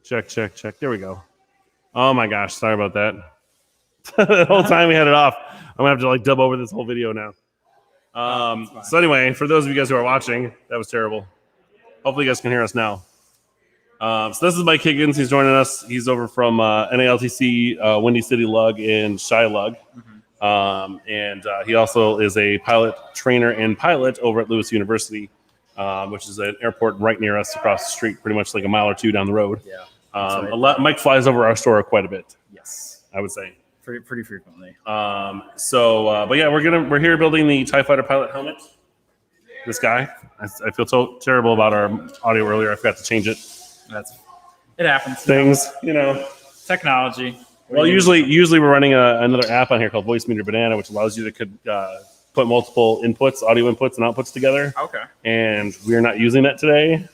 Check. There we go. Oh my gosh, sorry about that. The whole time we had it off. I'm gonna have to like dub over this whole video now. So anyway, for those of you guys who are watching, that was terrible. Hopefully you guys can hear us now. So this is Mike Higgins. He's joining us. He's over from NALTC, Windy City Lug, and Shy Lug. And he also is a pilot trainer and pilot over at Lewis University, which is an airport right near us across the street, pretty much like a mile or two down the road. Yeah. Mike flies over our store quite a bit. Yes. I would say. Pretty frequently. But yeah, we're here building the TIE Fighter pilot helmet. This guy. I feel so terrible about our audio earlier. I forgot to change it. It happens. Things, you know. Technology. Well, usually we're running another app on here called Voice Meter Banana, which allows you to put multiple inputs, audio inputs and outputs together. Okay. And we're not using that today,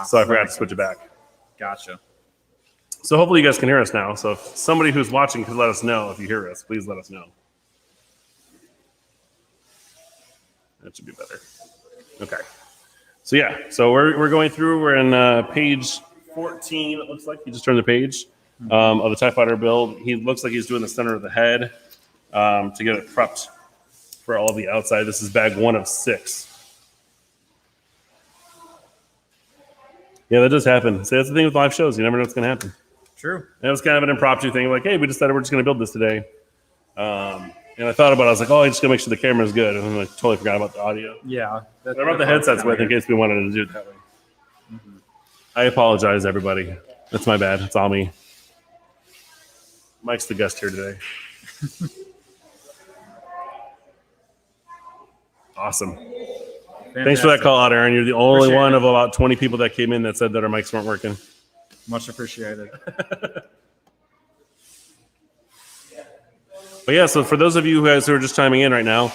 so I forgot to switch it back. Gotcha. So hopefully you guys can hear us now. So if somebody who's watching could let us know if you hear us, please let us know. That should be better. Okay. So yeah, so we're going through. We're in page 14. It looks like you just turned the page of the TIE Fighter build. He looks like he's doing the center of the head to get it prepped for all of the outside. This is bag 1 of 6. Yeah, that does happen. See, that's the thing with live shows. You never know what's going to happen. True. And it was kind of an impromptu thing. Like, hey, we decided we're just going to build this today. And I thought about it. I was like, oh, I just got to make sure the camera's good. And then I totally forgot about the audio. Yeah. I brought the headsets with in case we wanted to do it that way. I apologize, everybody. That's my bad. It's all me. Mike's the guest here today. Awesome. Fantastic. Thanks for that call out, Aaron. You're the only one of about 20 people that came in that said that our mics weren't working. Much appreciated. But yeah, so for those of you guys who are just chiming in right now,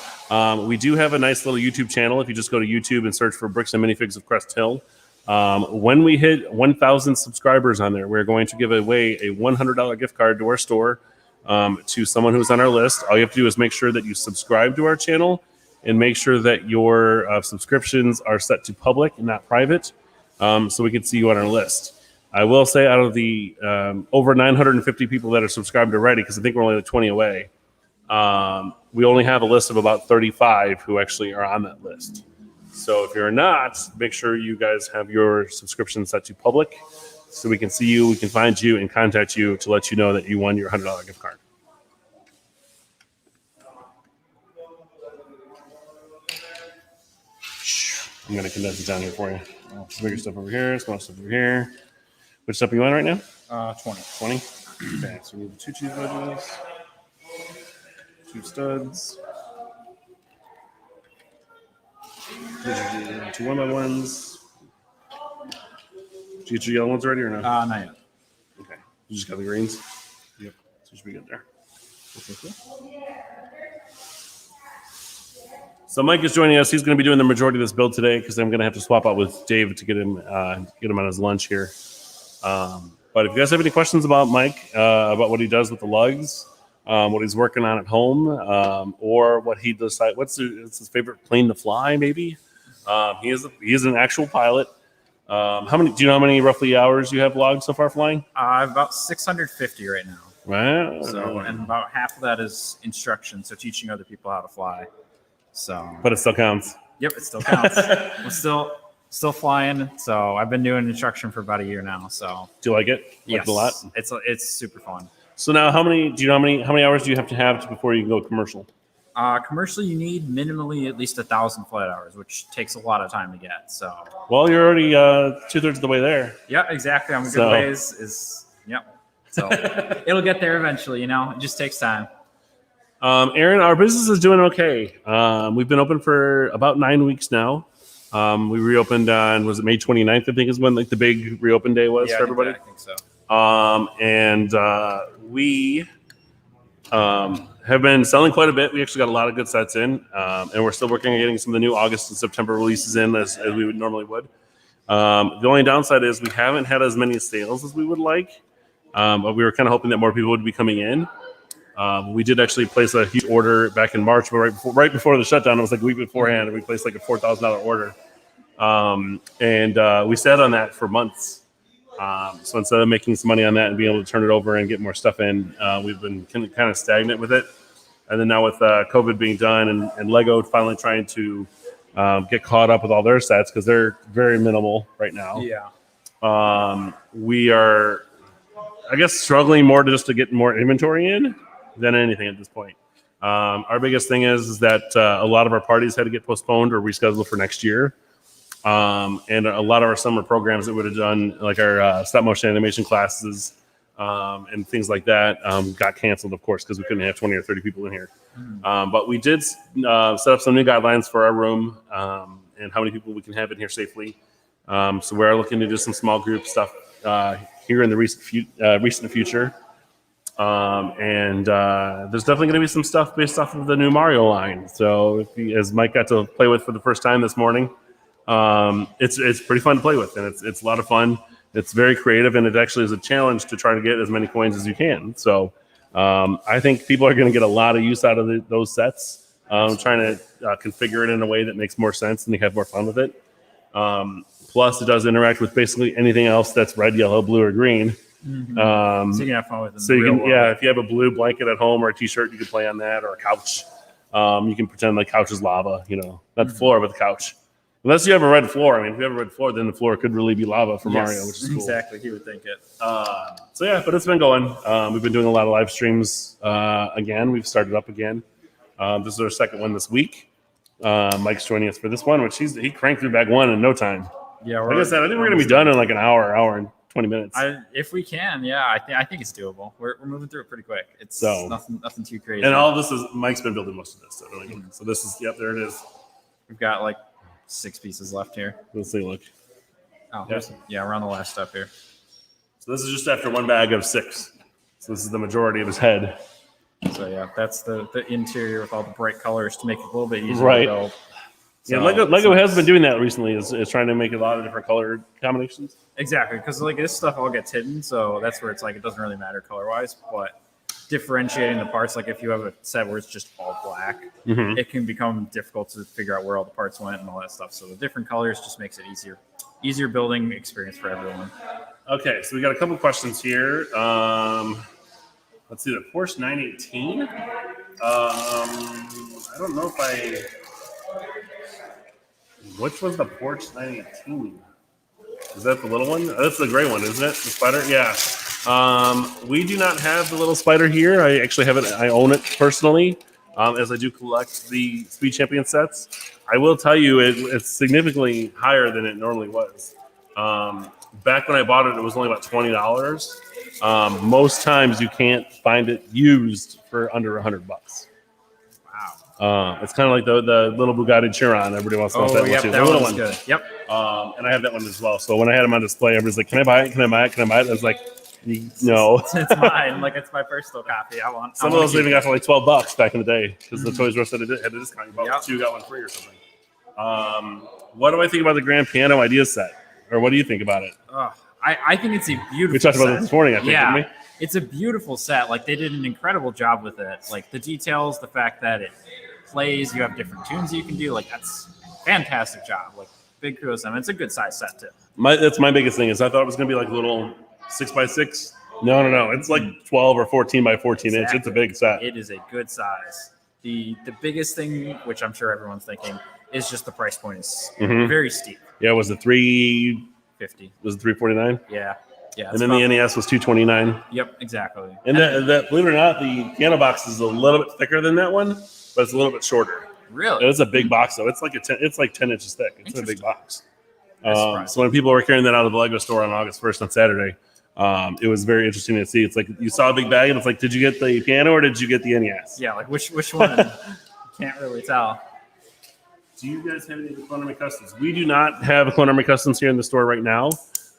we do have a nice little YouTube channel. If you just go to YouTube and search for Bricks and Minifigs of Crest Hill, when we hit 1,000 subscribers on there, we're going to give away a $100 gift card to our store to someone who's on our list. All you have to do is make sure that you subscribe to our channel and make sure that your subscriptions are set to public and not private, so we can see you on our list. I will say out of the over 950 people that are subscribed already, because I think we're only like 20 away, we only have a list of about 35 who actually are on that list. So if you're not, make sure you guys have your subscription set to public so we can see you, we can find you, and contact you to let you know that you won your $100 gift card. I'm going to condense it down here for you. Some bigger stuff over here, small stuff over here. Which stuff are you on right now? 20. 20? Okay, so we need 2 cheese wedges, 2 studs, 2 1x1s. Did you get your yellow ones ready or no? Not yet. Okay. You just got the greens? Yep. So you should be good there. Okay. So Mike is joining us. He's going to be doing the majority of this build today because I'm going to have to swap out with Dave to get him on his lunch here. But if you guys have any questions about Mike, about what he does with the lugs, what he's working on at home, or what he does, what's his favorite plane to fly, maybe? He is an actual pilot. Do you know how many roughly hours you have logged so far flying? I have about 650 right now. Wow. So, and about half of that is instruction, so teaching other people how to fly. So, but it still counts. Yep, it still counts. I'm still flying. So I've been doing instruction for about a year now. So do you like it? Yes, a lot. It's super fun. So now, how many hours do you have to have before you can go commercial? Commercially, you need minimally at least 1,000 flight hours, which takes a lot of time to get. So, well, you're already 2/3 of the way there. Yeah, exactly. I'm a good ways. Yep. So it'll get there eventually. It just takes time. Aaron, our business is doing okay. We've been open for about 9 weeks now. We reopened on, was it May 29th? I think is when like the big reopen day was for everybody. I think so. We have been selling quite a bit. We actually got a lot of good sets in, and we're still working on getting some of the new August and September releases in as we would normally would. The only downside is we haven't had as many sales as we would like, but we were kind of hoping that more people would be coming in. We did actually place a huge order back in March, but right before the shutdown, it was like a week beforehand, and we placed like a $4,000 order. And we sat on that for months. So instead of making some money on that and being able to turn it over and get more stuff in, we've been kind of stagnant with it. And then now with COVID being done and Lego finally trying to get caught up with all their sets because they're very minimal right now. Yeah. We are, I guess, struggling more to get more inventory in than anything at this point. Our biggest thing is that a lot of our parties had to get postponed or rescheduled for next year. And a lot of our summer programs that would have done, like our stop motion animation classes and things like that, got canceled, of course, because we couldn't have 20 or 30 people in here. But we did set up some new guidelines for our room and how many people we can have in here safely. So we're looking to do some small group stuff here in the recent future. And there's definitely going to be some stuff based off of the new Mario line. So as Mike got to play with for the first time this morning, it's pretty fun to play with, and it's a lot of fun. It's very creative, and it actually is a challenge to try to get as many coins as you can. So I think people are going to get a lot of use out of those sets, trying to configure it in a way that makes more sense and they have more fun with it. Plus, it does interact with basically anything else that's red, yellow, blue, or green. So you can have fun with it. So you can, if you have a blue blanket at home or a T-shirt, you can play on that, or a couch. You can pretend the couch is lava, not the floor, but the couch. Unless you have a red floor. I mean, if you have a red floor, then the floor could really be lava for Mario, which is cool. Exactly. He would think it. So yeah, but it's been going. We've been doing a lot of live streams again. We've started up again. This is our second one this week. Mike's joining us for this one, which he cranked through bag one in no time. Yeah, like I said, I think we're going to be done in like an hour and 20 minutes. If we can, yeah, I think it's doable. We're moving through it pretty quick. It's nothing too crazy. And all this is Mike's been building most of this. So this is there it is. We've got like 6 pieces left here. Let's take a look. Oh, yeah, we're on the last step here. So this is just after one bag of 6. So this is the majority of his head. So yeah, that's the interior with all the bright colors to make it a little bit easier to build. So, yeah, Lego has been doing that recently. Is trying to make a lot of different color combinations. Exactly, because like this stuff all gets hidden, so that's where it's like it doesn't really matter color wise, but differentiating the parts, like if you have a set where it's just all black, it can become difficult to figure out where all the parts went and all that stuff. So the different colors just makes it easier building experience for everyone. Okay, so we got a couple questions here. Let's see, the Porsche 918. I don't know if which was the Porsche 918? Is that the little one? That's the gray one, isn't it? The spider? Yeah. We do not have the little spider here. I actually have it. I own it personally, as I do collect the Speed Champion sets. I will tell you, it's significantly higher than it normally was. Back when I bought it, it was only about $20. Most times you can't find it used for under $100. Wow. It's kind of like the little Bugatti Chiron. Everybody wants to know that one too. That little one. Good. Yep. And I have that one as well. So when I had them on display, everybody's like, "Can I buy it? Can I buy it? Can I buy it?" I was like, "No." It's mine. Like it's my personal copy. Some of those even got for like $12 back in the day because the Toys R Us had a discount. You bought 2, got 1 free or something. What do I think about the grand piano idea set? Or what do you think about it? I think it's a beautiful. We talked about it this morning, I think, didn't we? It's a beautiful set. Like they did an incredible job with it. Like the details, the fact that it plays, you have different tunes you can do. Like that's a fantastic job. Like big kudos to them. It's a good size set too. That's my biggest thing is I thought it was gonna be like a little 6x6. No. It's like 12 or 14 by 14 inch. It's a big set. It is a good size. The biggest thing, which I'm sure everyone's thinking, is just the price point is very steep. Yeah, was it $350? Was it $349? Yeah. And then the NES was $229. Yep, exactly. And that believe it or not, the piano box is a little bit thicker than that one, but it's a little bit shorter. Really? It's a big box though. It's like 10 inches thick. It's a big box. So when people were carrying that out of the Lego store on August 1st on Saturday, it was very interesting to see. It's like you saw a big bag and it's like, did you get the piano or did you get the NES? Yeah, like which one? Can't really tell. Do you guys have any Clone Army Customs? We do not have Clone Army Customs here in the store right now.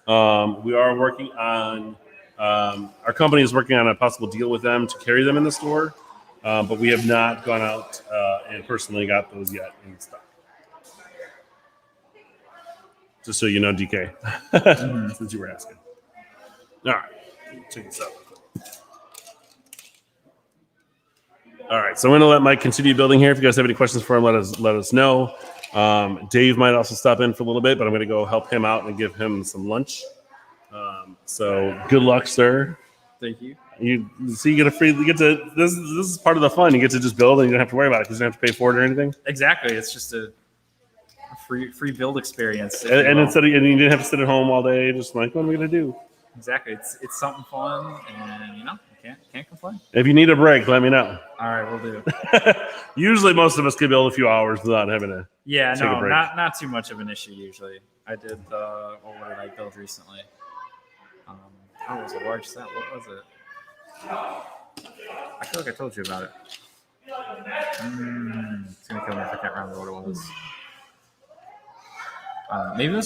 We are working on, our company is working on a possible deal with them to carry them in the store, but we have not gone out and personally got those yet in stock. Just so you know, DK, since you were asking. All right, check this out. All right, so I'm going to let Mike continue building here. If you guys have any questions for him, let us know. Dave might also stop in for a little bit, but I'm going to go help him out and give him some lunch. So good luck, sir. Thank you. You see, you get to this is part of the fun. You get to just build, and you don't have to worry about it because you don't have to pay for it or anything. Exactly. It's just a free build experience. And instead of, and you didn't have to sit at home all day, just like, what am I gonna do? Exactly. It's something fun, and you can't complain. If you need a break, let me know. All right, we'll do. Usually, most of us could build a few hours without having to. Yeah, take a no, break. not too much of an issue usually. I did what did I build recently? It was a large set. What was it? I feel like I told you about it. It's gonna kill me if I can't remember what it was. Maybe it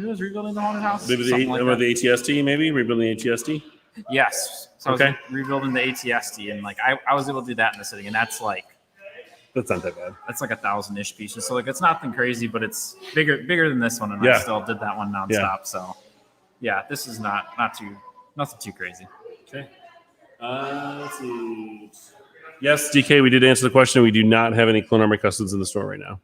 was rebuilding the haunted house. Maybe the ATST, maybe rebuilding the ATST. Yes. So Okay. I was rebuilding the ATST, and like I was able to do that in the sitting, and that's like That's not that bad. that's like 1,000-ish pieces. So like it's nothing crazy, but it's bigger than this one, and Yeah. I still did that one nonstop. Yeah. So yeah, this is nothing too crazy. Okay. Let's see. Yes, DK, we did answer the question. We do not have any Clone Army customs in the store right now.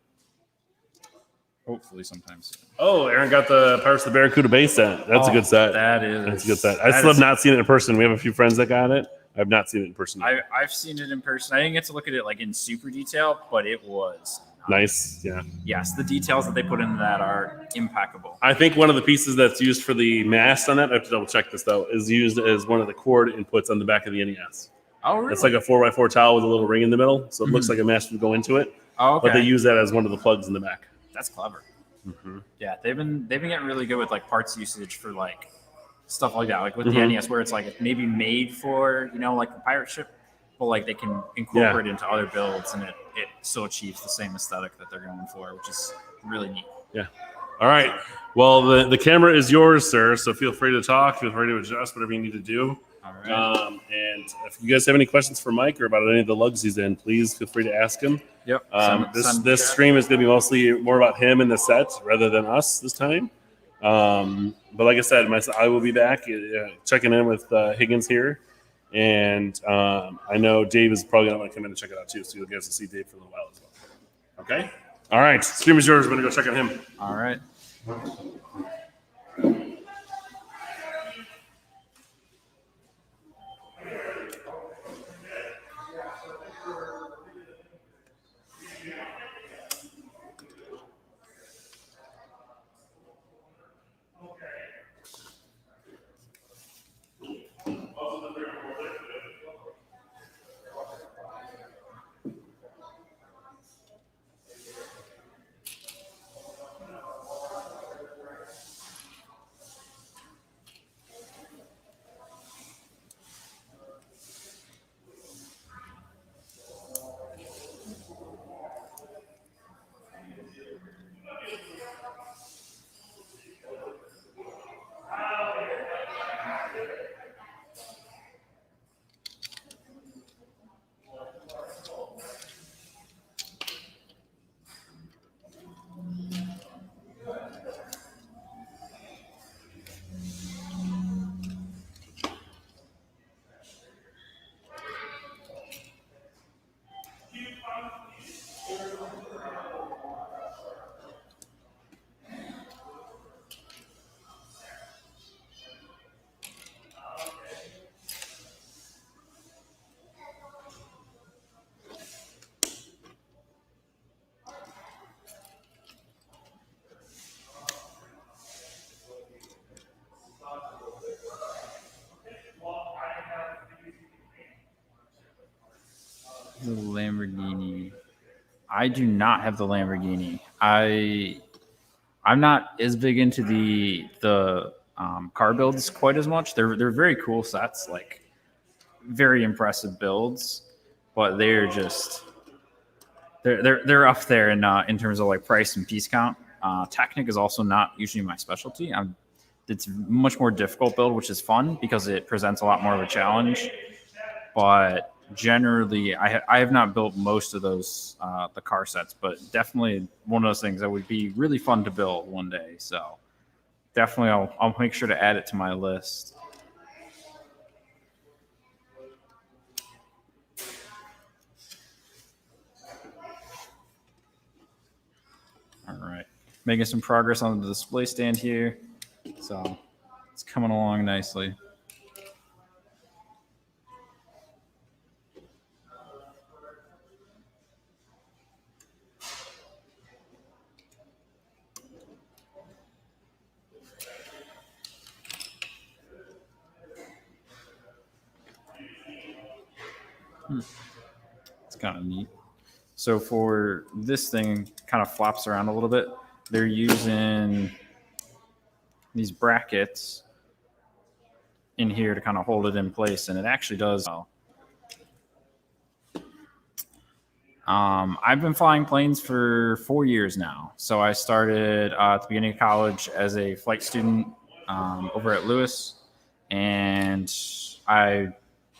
Hopefully sometime soon. Oh, Aaron got the Pirates of the Barracuda base set. That's a good set. That is. That's a good set. I still have not seen it in person. We have a few friends that got it. I've not seen it in person. I've seen it in person. I didn't get to look at it like in super detail, but it was nice. Yeah. Yes, the details that they put into that are impeccable. I think one of the pieces that's used for the mast on that, I have to double check this though, is used as one of the cord inputs on the back of the NES. Oh, really? It's like a 4x4 towel with a little ring in the middle, so it looks like a mast would go into it. Oh, okay. But they use that as one of the plugs in the back. That's clever. Mm-hmm. Yeah, they've been getting really good with like parts usage for like stuff like that, like with the NES, where it's like it's maybe made for like a pirate ship, but like they can incorporate it into other builds, and it still achieves the same aesthetic that they're going for, which is really neat. Yeah. All right. Well, the camera is yours, sir. So feel free to talk. Feel free to adjust whatever you need to do. All right. And if you guys have any questions for Mike or about any of the lugs he's in, please feel free to ask him. Yep. This stream is going to be mostly more about him and the set rather than us this time. But like I said, I will be back checking in with Higgins here. And I know Dave is probably going to want to come in and check it out too. So you'll get to see Dave for a little while as well. Okay? All right. Stream is yours. We're going to go check on him. All right. The Lamborghini. I do not have the Lamborghini. I'm not as big into the car builds quite as much. They're very cool sets, like very impressive builds, but they're just they're up there in terms of like price and piece count. Technic is also not usually my specialty. It's much more difficult build, which is fun because it presents a lot more of a challenge. But generally, I have not built most of those the car sets, but definitely one of those things that would be really fun to build one day. So definitely, I'll make sure to add it to my list. All right, making some progress on the display stand here. So it's coming along nicely. It's kind of neat. So for this thing, kind of flops around a little bit. They're using these brackets in here to kind of hold it in place, and it actually does well. I've been flying planes for 4 years now. So I started at the beginning of college as a flight student over at Lewis, and I've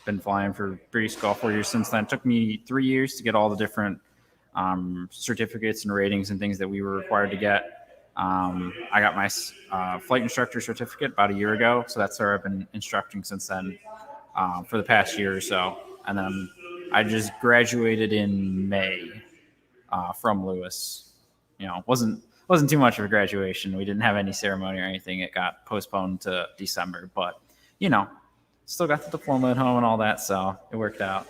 been flying for basically all 4 years since then. It took me 3 years to get all the different certificates and ratings and things that we were required to get. I got my flight instructor certificate about a year ago, so that's where I've been instructing since then for the past year or so. And then I just graduated in May from Lewis. You know, wasn't too much of a graduation. We didn't have any ceremony or anything. It got postponed to December, but you know, still got the diploma at home and all that, so it worked out.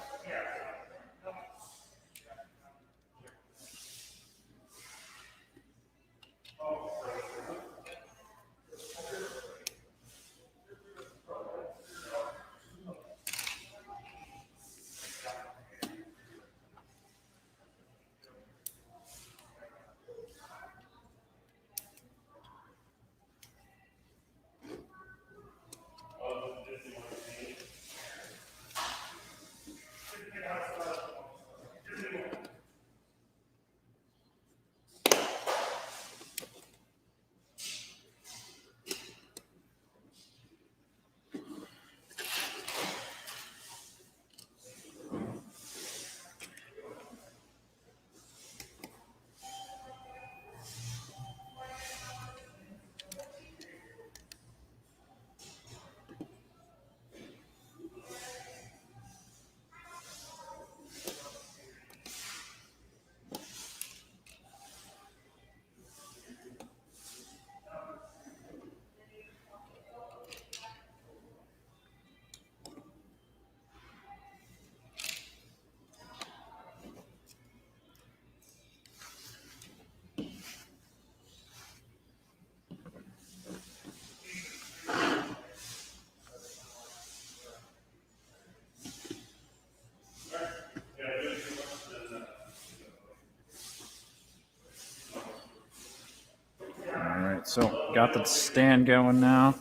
So got the stand going now.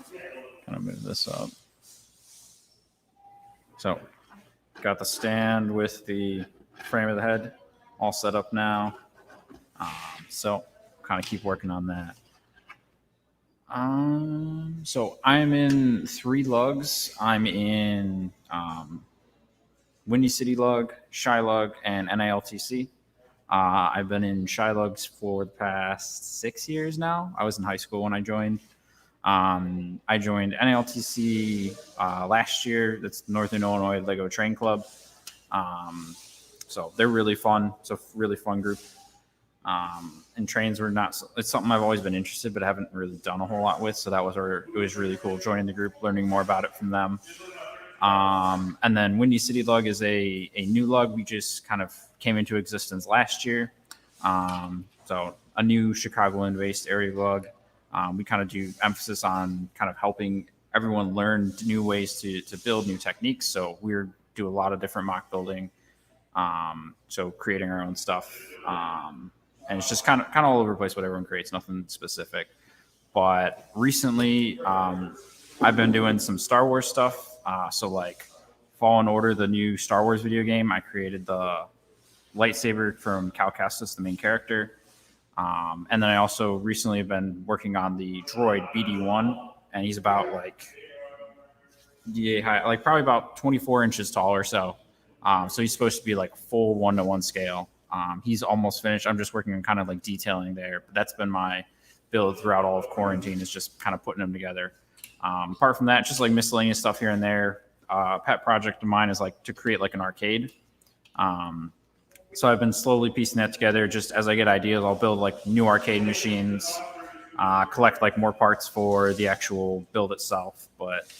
Kind of move this up. So got the stand with the frame of the head all set up now. So kind of keep working on that. So I'm in 3 LUGs. I'm in Windy City Lug, Shy Lug, and NILTC. I've been in Shy Lugs for the past 6 years now. I was in high school when I joined. I joined NILTC last year. That's Northern Illinois Lego Train Club. So they're really fun. It's a really fun group. And trains were not, it's something I've always been interested, but I haven't really done a whole lot with. So that was it was really cool joining the group, learning more about it from them. And then Windy City Lug is a new lug. We just kind of came into existence last year. So a new Chicagoland based area lug. We kind of do emphasis on kind of helping everyone learn new ways to build new techniques. So we do a lot of different mock building. So creating our own stuff. And it's just kind of all over the place, what everyone creates, nothing specific. But recently, I've been doing some Star Wars stuff. So like Fallen Order, the new Star Wars video game, I created the lightsaber from Cal Kestis, the main character. And then I also recently have been working on the droid BD1, and he's about like DA high, like probably about 24 inches tall or so. So he's supposed to be like full 1-to-1 scale. He's almost finished. I'm just working on kind of like detailing there. But that's been my build throughout all of quarantine, is just kind of putting them together. Apart from that, just like miscellaneous stuff here and there. Pet project of mine is like to create like an arcade. So I've been slowly piecing that together. Just as I get ideas, I'll build like new arcade machines. collect like more parts for the actual build itself. But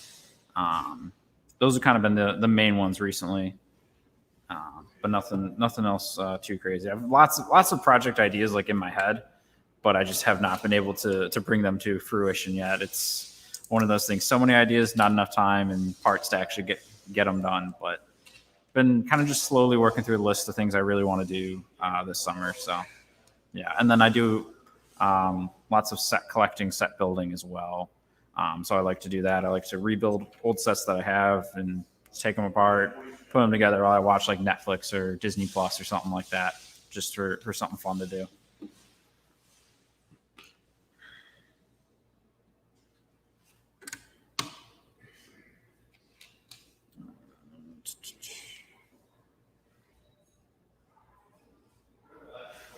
those have kind of been the main ones recently. But nothing else too crazy. I have lots of project ideas like in my head, but I just have not been able to bring them to fruition yet. It's one of those things. So many ideas, not enough time and parts to actually get them done. But been kind of just slowly working through the list of things I really want to do this summer. So yeah, and then I do lots of set collecting, set building as well. So I like to do that. I like to rebuild old sets that I have and take them apart, put them together while I watch like Netflix or Disney Plus or something like that, just for something fun to do.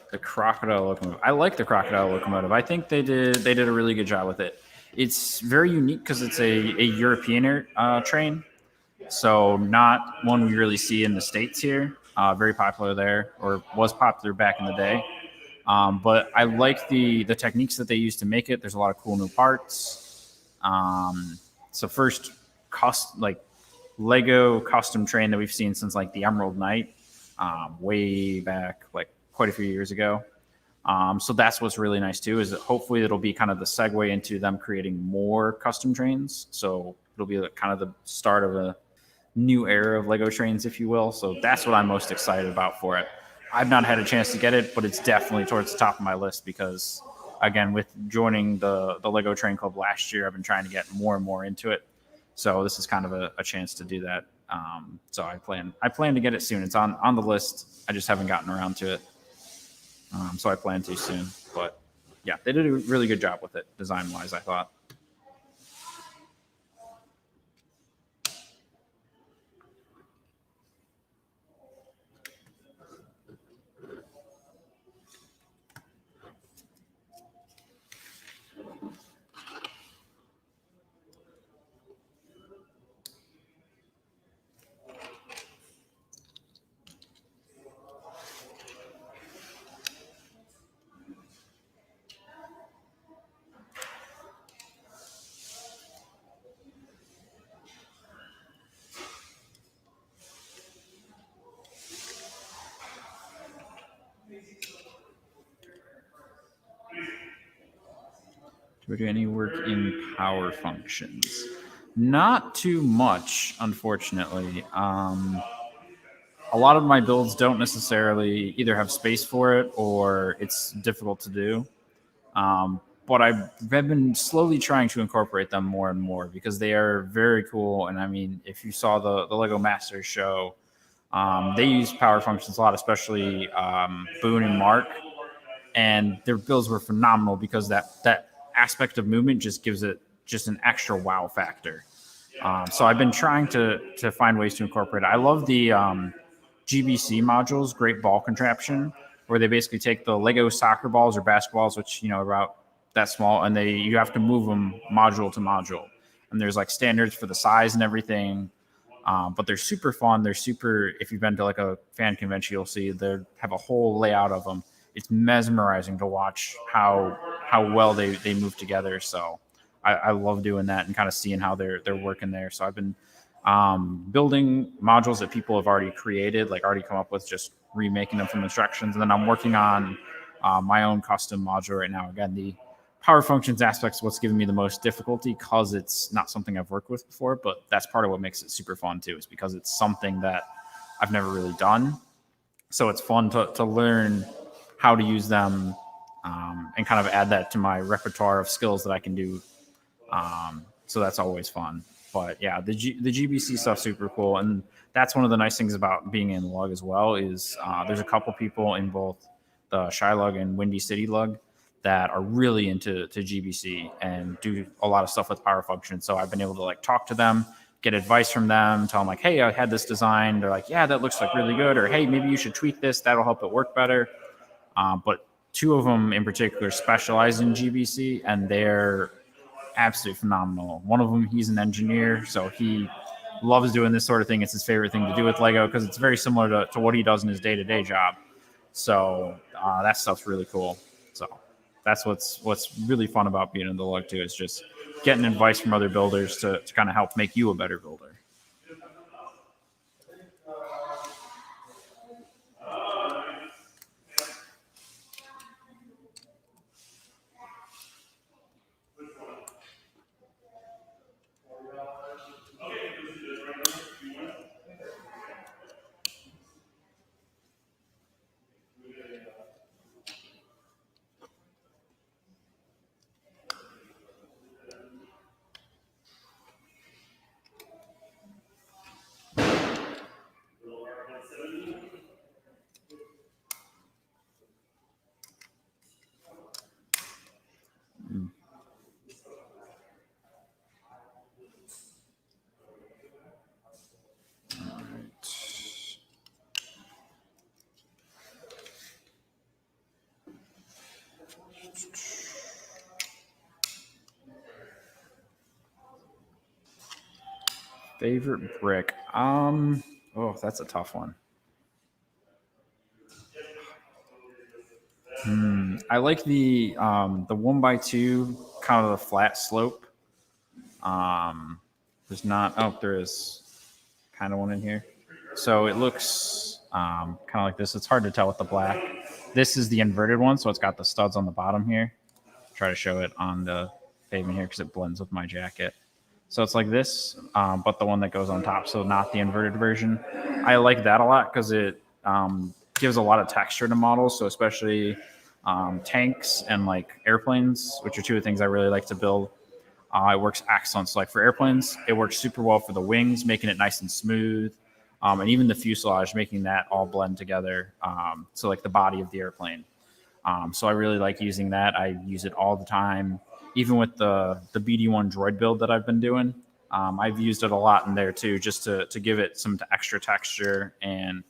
The crocodile locomotive. I like the crocodile locomotive. I think they did a really good job with it. It's very unique because it's a European train, so not one we really see in the States here. Very popular there, or was popular back in the day. But I like the techniques that they use to make it. There's a lot of cool new parts. So first, like Lego custom train that we've seen since like the Emerald Knight, way back, like quite a few years ago. So that's what's really nice too, is that hopefully it'll be kind of the segue into them creating more custom trains. So it'll be kind of the start of a new era of Lego trains, if you will. So that's what I'm most excited about for it. I've not had a chance to get it, but it's definitely towards the top of my list because, again, with joining the Lego Train Club last year, I've been trying to get more and more into it. So this is kind of a chance to do that. So I plan to get it soon. It's on the list. I just haven't gotten around to it. So I plan to soon. But yeah, they did a really good job with it, design-wise, I thought. Do we do any work in power functions? Not too much, unfortunately. A lot of my builds don't necessarily either have space for it or it's difficult to do. But I've been slowly trying to incorporate them more and more because they are very cool. And I mean, if you saw the Lego Masters show, they use power functions a lot, especially Boone and Mark. And their builds were phenomenal because that aspect of movement just gives it just an extra wow factor. So I've been trying to find ways to incorporate it. I love the GBC modules, Great Ball Contraption, where they basically take the Lego soccer balls or basketballs, which are about that small, and you have to move them module to module. And there's like standards for the size and everything. But they're super fun. They're super. If you've been to like a fan convention, you'll see they have a whole layout of them. It's mesmerizing to watch how well they move together. So I love doing that and kind of seeing how they're working there. So I've been building modules that people have already created, like already come up with, just remaking them from instructions. And then I'm working on my own custom module right now. Again, the power functions aspect is what's giving me the most difficulty because it's not something I've worked with before, but that's part of what makes it super fun too, is because it's something that I've never really done. So it's fun to learn how to use them and kind of add that to my repertoire of skills that I can do. So that's always fun. But yeah, the GBC stuff's super cool. And that's one of the nice things about being in LUG as well is there's a couple people in both the Shy Lug and Windy City Lug that are really into GBC and do a lot of stuff with power functions. So I've been able to like talk to them, get advice from them, tell them like, hey, I had this design. They're like, yeah, that looks like really good. Or, hey, maybe you should tweak this. That'll help it work better. But two of them in particular specialize in GBC, and they're absolutely phenomenal. One of them, he's an engineer, so he loves doing this sort of thing. It's his favorite thing to do with Lego because it's very similar to what he does in his day-to-day job. So that stuff's really cool. So that's what's really fun about being in the lug too, is just getting advice from other builders to kind of help make you a better builder. Favorite brick? Oh, that's a tough one. I like the 1x2, kind of the flat slope. There's not. Oh, there is kind of one in here. So it looks kind of like this. It's hard to tell with the black. This is the inverted one, so it's got the studs on the bottom here. Try to show it on the pavement here because it blends with my jacket. So it's like this, but the one that goes on top, so not the inverted version. I like that a lot because it gives a lot of texture to models, so especially tanks and like airplanes, which are two of the things I really like to build. It works excellent. So like for airplanes, it works super well for the wings, making it nice and smooth, and even the fuselage, making that all blend together. So like the body of the airplane. So I really like using that. I use it all the time. Even with the BD1 droid build that I've been doing, I've used it a lot in there too, just to give it some extra texture and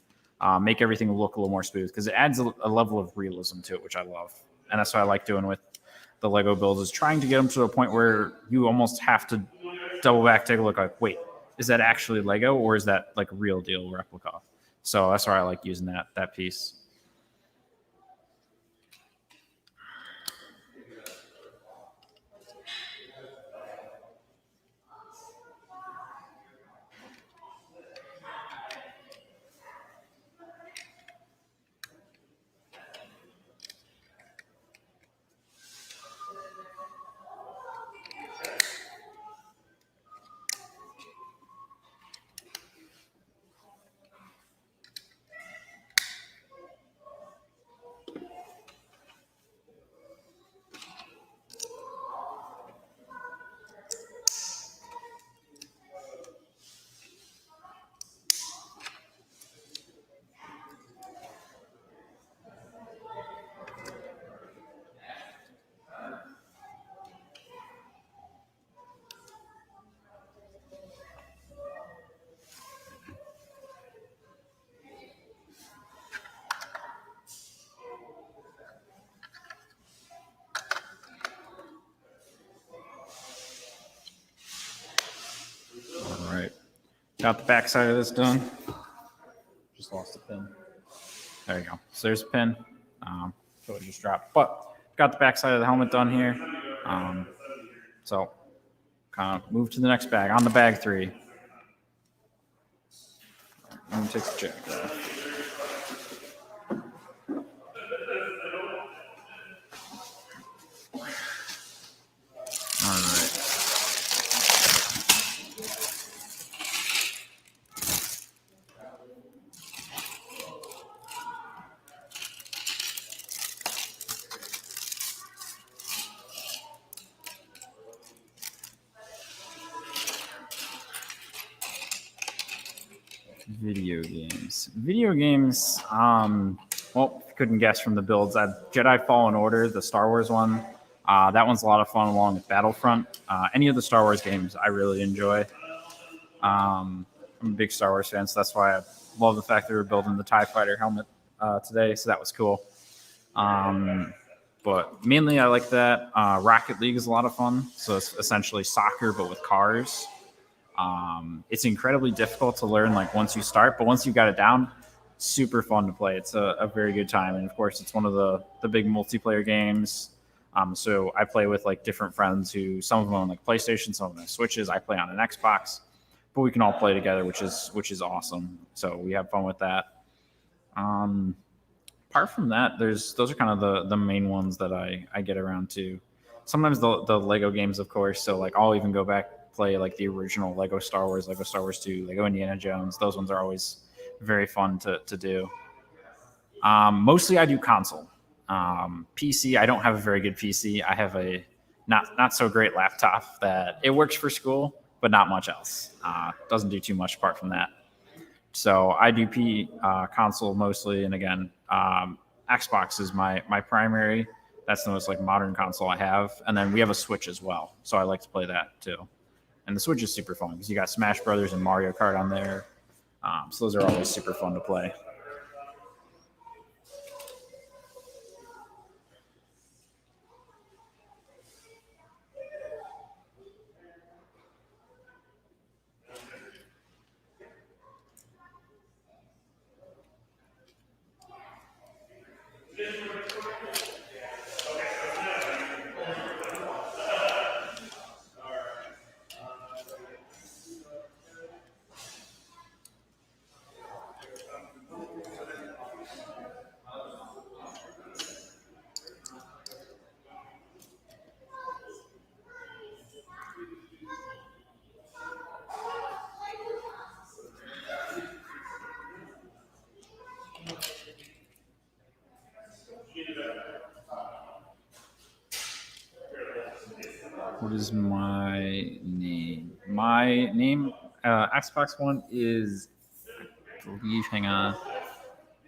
make everything look a little more smooth, because it adds a level of realism to it, which I love. And that's what I like doing with the Lego builds, is trying to get them to a point where you almost have to double back, take a look, like, wait, is that actually Lego or is that like real deal replica? So that's why I like using that piece. All right. Got the back side of this done. Just lost a pin. There you go. So there's a pin. So it just dropped. But got the back side of the helmet done here. So kind of move to the next bag. On the bag 3. I'm going to take the jacket off. All right. Video games. Well, if you couldn't guess from the builds, Jedi Fallen Order, the Star Wars one. That one's a lot of fun, along with Battlefront. Any of the Star Wars games I really enjoy. I'm a big Star Wars fan, so that's why I love the fact that we were building the TIE Fighter helmet today, so that was cool. But mainly I like that. Rocket League is a lot of fun. So it's essentially soccer, but with cars. It's incredibly difficult to learn, like, once you start, but once you got it down, super fun to play. It's a very good time. And of course, it's one of the big multiplayer games. So I play with like different friends who some of them on like PlayStation, some of them on Switches. I play on an Xbox, but we can all play together, which is awesome. So we have fun with that. Apart from that, those are kind of the main ones that I get around to. Sometimes the Lego games, of course. So like I'll even go back play like the original Lego Star Wars, Lego Star Wars 2, Lego Indiana Jones. Those ones are always very fun to do. Mostly I do console. PC, I don't have a very good PC. I have a not so great laptop that it works for school, but not much else. Doesn't do too much apart from that. So I do console mostly, and again, Xbox is my primary. That's the most like modern console I have, and then we have a Switch as well. So I like to play that too. And the Switch is super fun because you got Smash Brothers and Mario Kart on there. So those are always super fun to play. What is my name? My name, Xbox One is, I believe, hang on,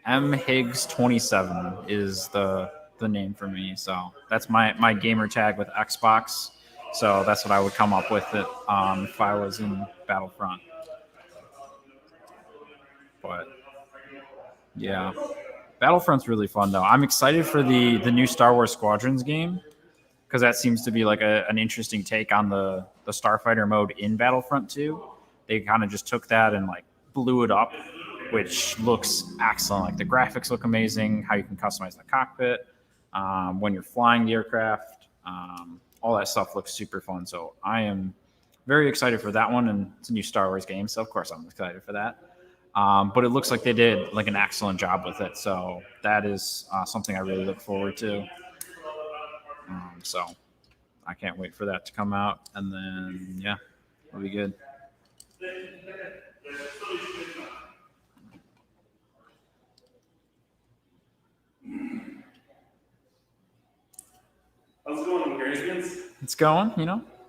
M Higgs 27 is the name for me. So that's my gamer tag with Xbox. So that's what I would come up with it if I was in Battlefront. But yeah, Battlefront's really fun though. I'm excited for the new Star Wars Squadrons game, because that seems to be like an interesting take on the Starfighter mode in Battlefront 2. They kind of just took that and like blew it up, which looks excellent. Like the graphics look amazing, how you can customize the cockpit, when you're flying the aircraft, all that stuff looks super fun. So I am very excited for that one, and it's a new Star Wars game, so of course I'm excited for that. But it looks like they did like an excellent job with it, so that is something I really look forward to. So I can't wait for that to come out, and then yeah, it'll be good. How's it going here, Higgins? It's going,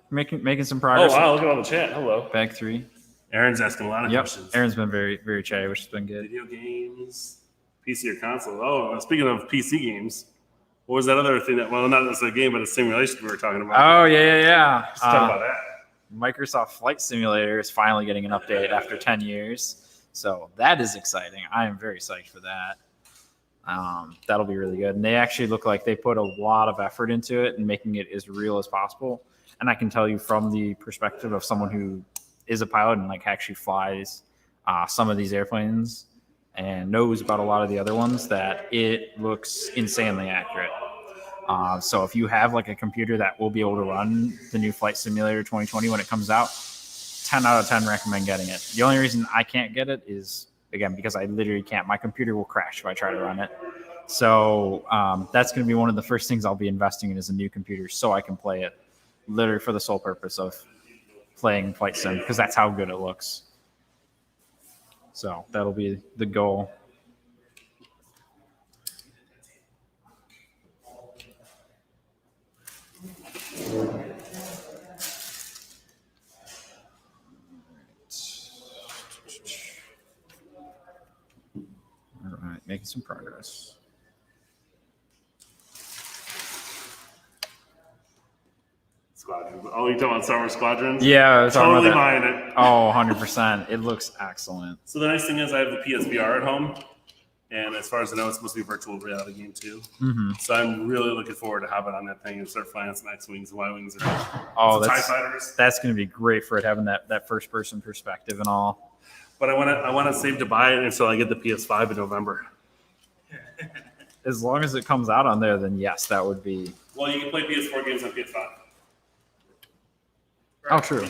making some Oh progress. wow, look at all the chat. Hello. Bag 3. Aaron's asking a lot of questions. Aaron's been very, very chatty, which has been good. Video games, PC or console. Oh, speaking of PC games, what was that other thing that? Well, not as a game, but a simulation we were talking about. Oh yeah. Let's talk about that. Microsoft Flight Simulator is finally getting an update after 10 years. So that is exciting. I am very psyched for that. That'll be really good. And they actually look like they put a lot of effort into it and making it as real as possible. And I can tell you from the perspective of someone who is a pilot and like actually flies some of these airplanes and knows about a lot of the other ones, that it looks insanely accurate. So if you have like a computer that will be able to run the new Flight Simulator 2020 when it comes out, 10 out of 10 recommend getting it. The only reason I can't get it is, again, because I literally can't. My computer will crash if I try to run it. So that's going to be one of the first things I'll be investing in, is a new computer so I can play it, literally for the sole purpose of playing Flight Sim, because that's how good it looks. So that'll be the goal. All right, making some progress. Squadrons. Oh, you talking about Star Wars Squadrons? Yeah, I was talking Totally about buying that. it. Oh, 100%. It looks excellent. So the nice thing is I have the PSVR at home, and as far as I know, it's supposed to be a virtual reality game too. Mm-hmm. So I'm really looking forward to hopping on that thing and start flying some X-wings and Y-wings and Oh, TIE fighters. that's going to be great for it, having that first-person perspective and all. But I want to save to buy it until I get the PS5 in November. As long as it comes out on there, then yes, that would be Well, you can play PS4 games on PS5. Oh, true.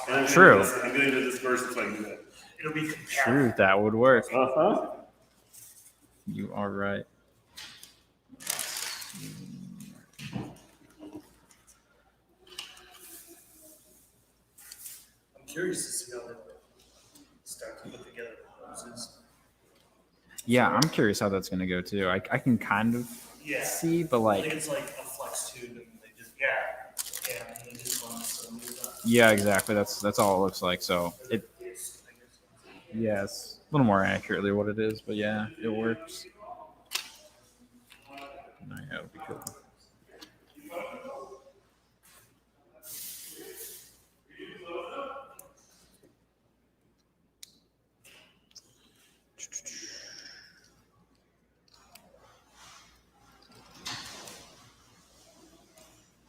And True. I'm getting to this version so I can do that. It'll be True, that would work. Uh-huh. You are right. I'm curious to see how they start to put together the hoses. Yeah, I'm curious how that's going to go too. I can kind of Yeah. see, but I think like, it's like a flex tube, and they just and they just run some yeah, exactly. That's all it looks like. So it, yes, a little more accurately what it is, but yeah, it works. No, yeah, it would be cool.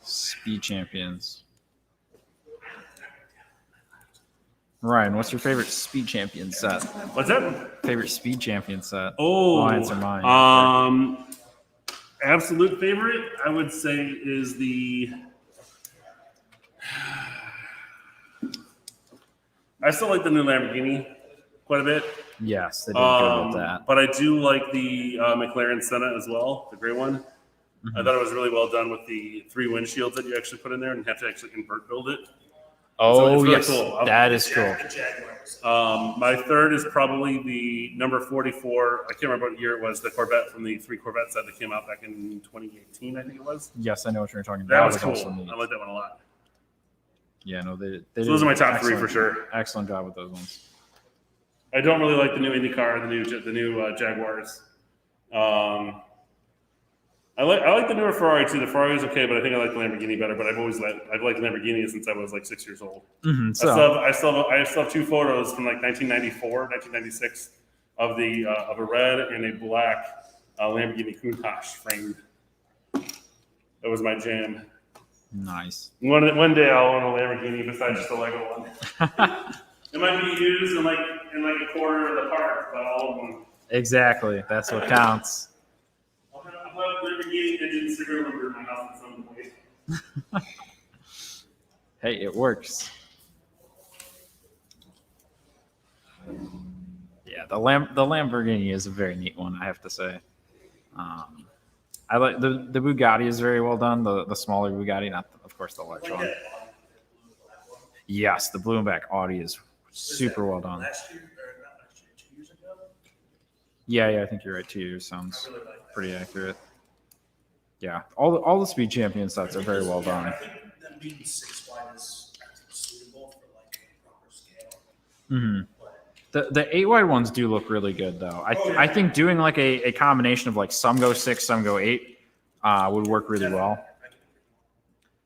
Speed champions. Ryan, what's your favorite speed champion set? What's that? Favorite speed champion set? Oh, I'll answer mine. Absolute favorite, I would say, is the. I still like the new Lamborghini quite a bit. Yes, they did good with that. But I do like the McLaren Senna as well, the gray one. Mm-hmm. I thought it was really well done with the 3 windshields that you actually put in there and have to actually invert build it. Oh, it's really yes, cool. that is cool. The Jaguars. My third is probably the number 44. I can't remember what year it was. The Corvette from the 3 Corvette set that came out back in 2018, I think it was. Yes, I know what you're talking That about. was also cool. neat. I like that one a lot. Yeah, no, they So those are my top 3 for excellent- sure. Excellent job with those ones. I don't really like the new IndyCar, the new Jaguars. I like the newer Ferrari too. The Ferrari is okay, but I think I like the Lamborghini better. But I've liked Lamborghini since I was like 6 years old. Mm-hmm, so, I still have 2 photos from like 1994, 1996 of a red and a black Lamborghini Countach framed. That was my jam. nice. One day I'll own a Lamborghini besides just a Lego one. It might be used in like a quarter of the park, but all of them. Exactly. That's what counts. I'll have Lamborghini engine cigarette lumber in my house at some point. Hey, it works. Yeah, the Lamborghini is a very neat one, I have to say. I like the Bugatti is very well done. The smaller Bugatti, not of course the large one. Yes, the blue and black Audi is super well done. Last year, or not last year, 2 years ago. Yeah, I think you're right. 2 years sounds I really like that. pretty accurate. Yeah, all the speed champion sets are very well done. I think them being 6 wide is suitable for like a proper scale. Hmm. But The 8 wide ones do look really good though. I think doing like a combination of like some go 6, some go 8 would work really well.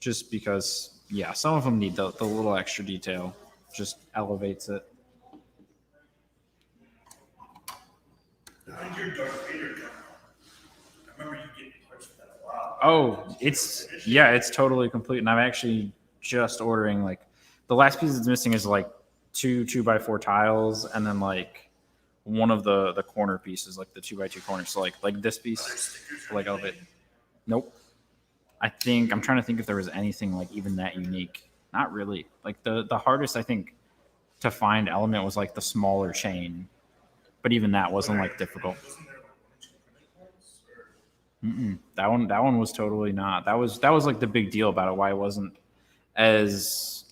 Just because, yeah, some of them need the little extra detail. Just elevates it. I think your Darth Vader gun. I remember you getting parts for that a while. Oh, it's totally complete, and I'm actually just ordering like the last piece that's missing is like 2 2x4 tiles, and then like one of the corner pieces, like the 2x2 corners. So like this piece, like elevate. Nope. I'm trying to think if there was anything like even that unique. Not really. Like the hardest I think to find element was like the smaller chain, but even that wasn't like difficult. Wasn't there like 1 or 2 printed parts? Mm-mm. That one was totally not. That was like the big deal about it. Why it wasn't as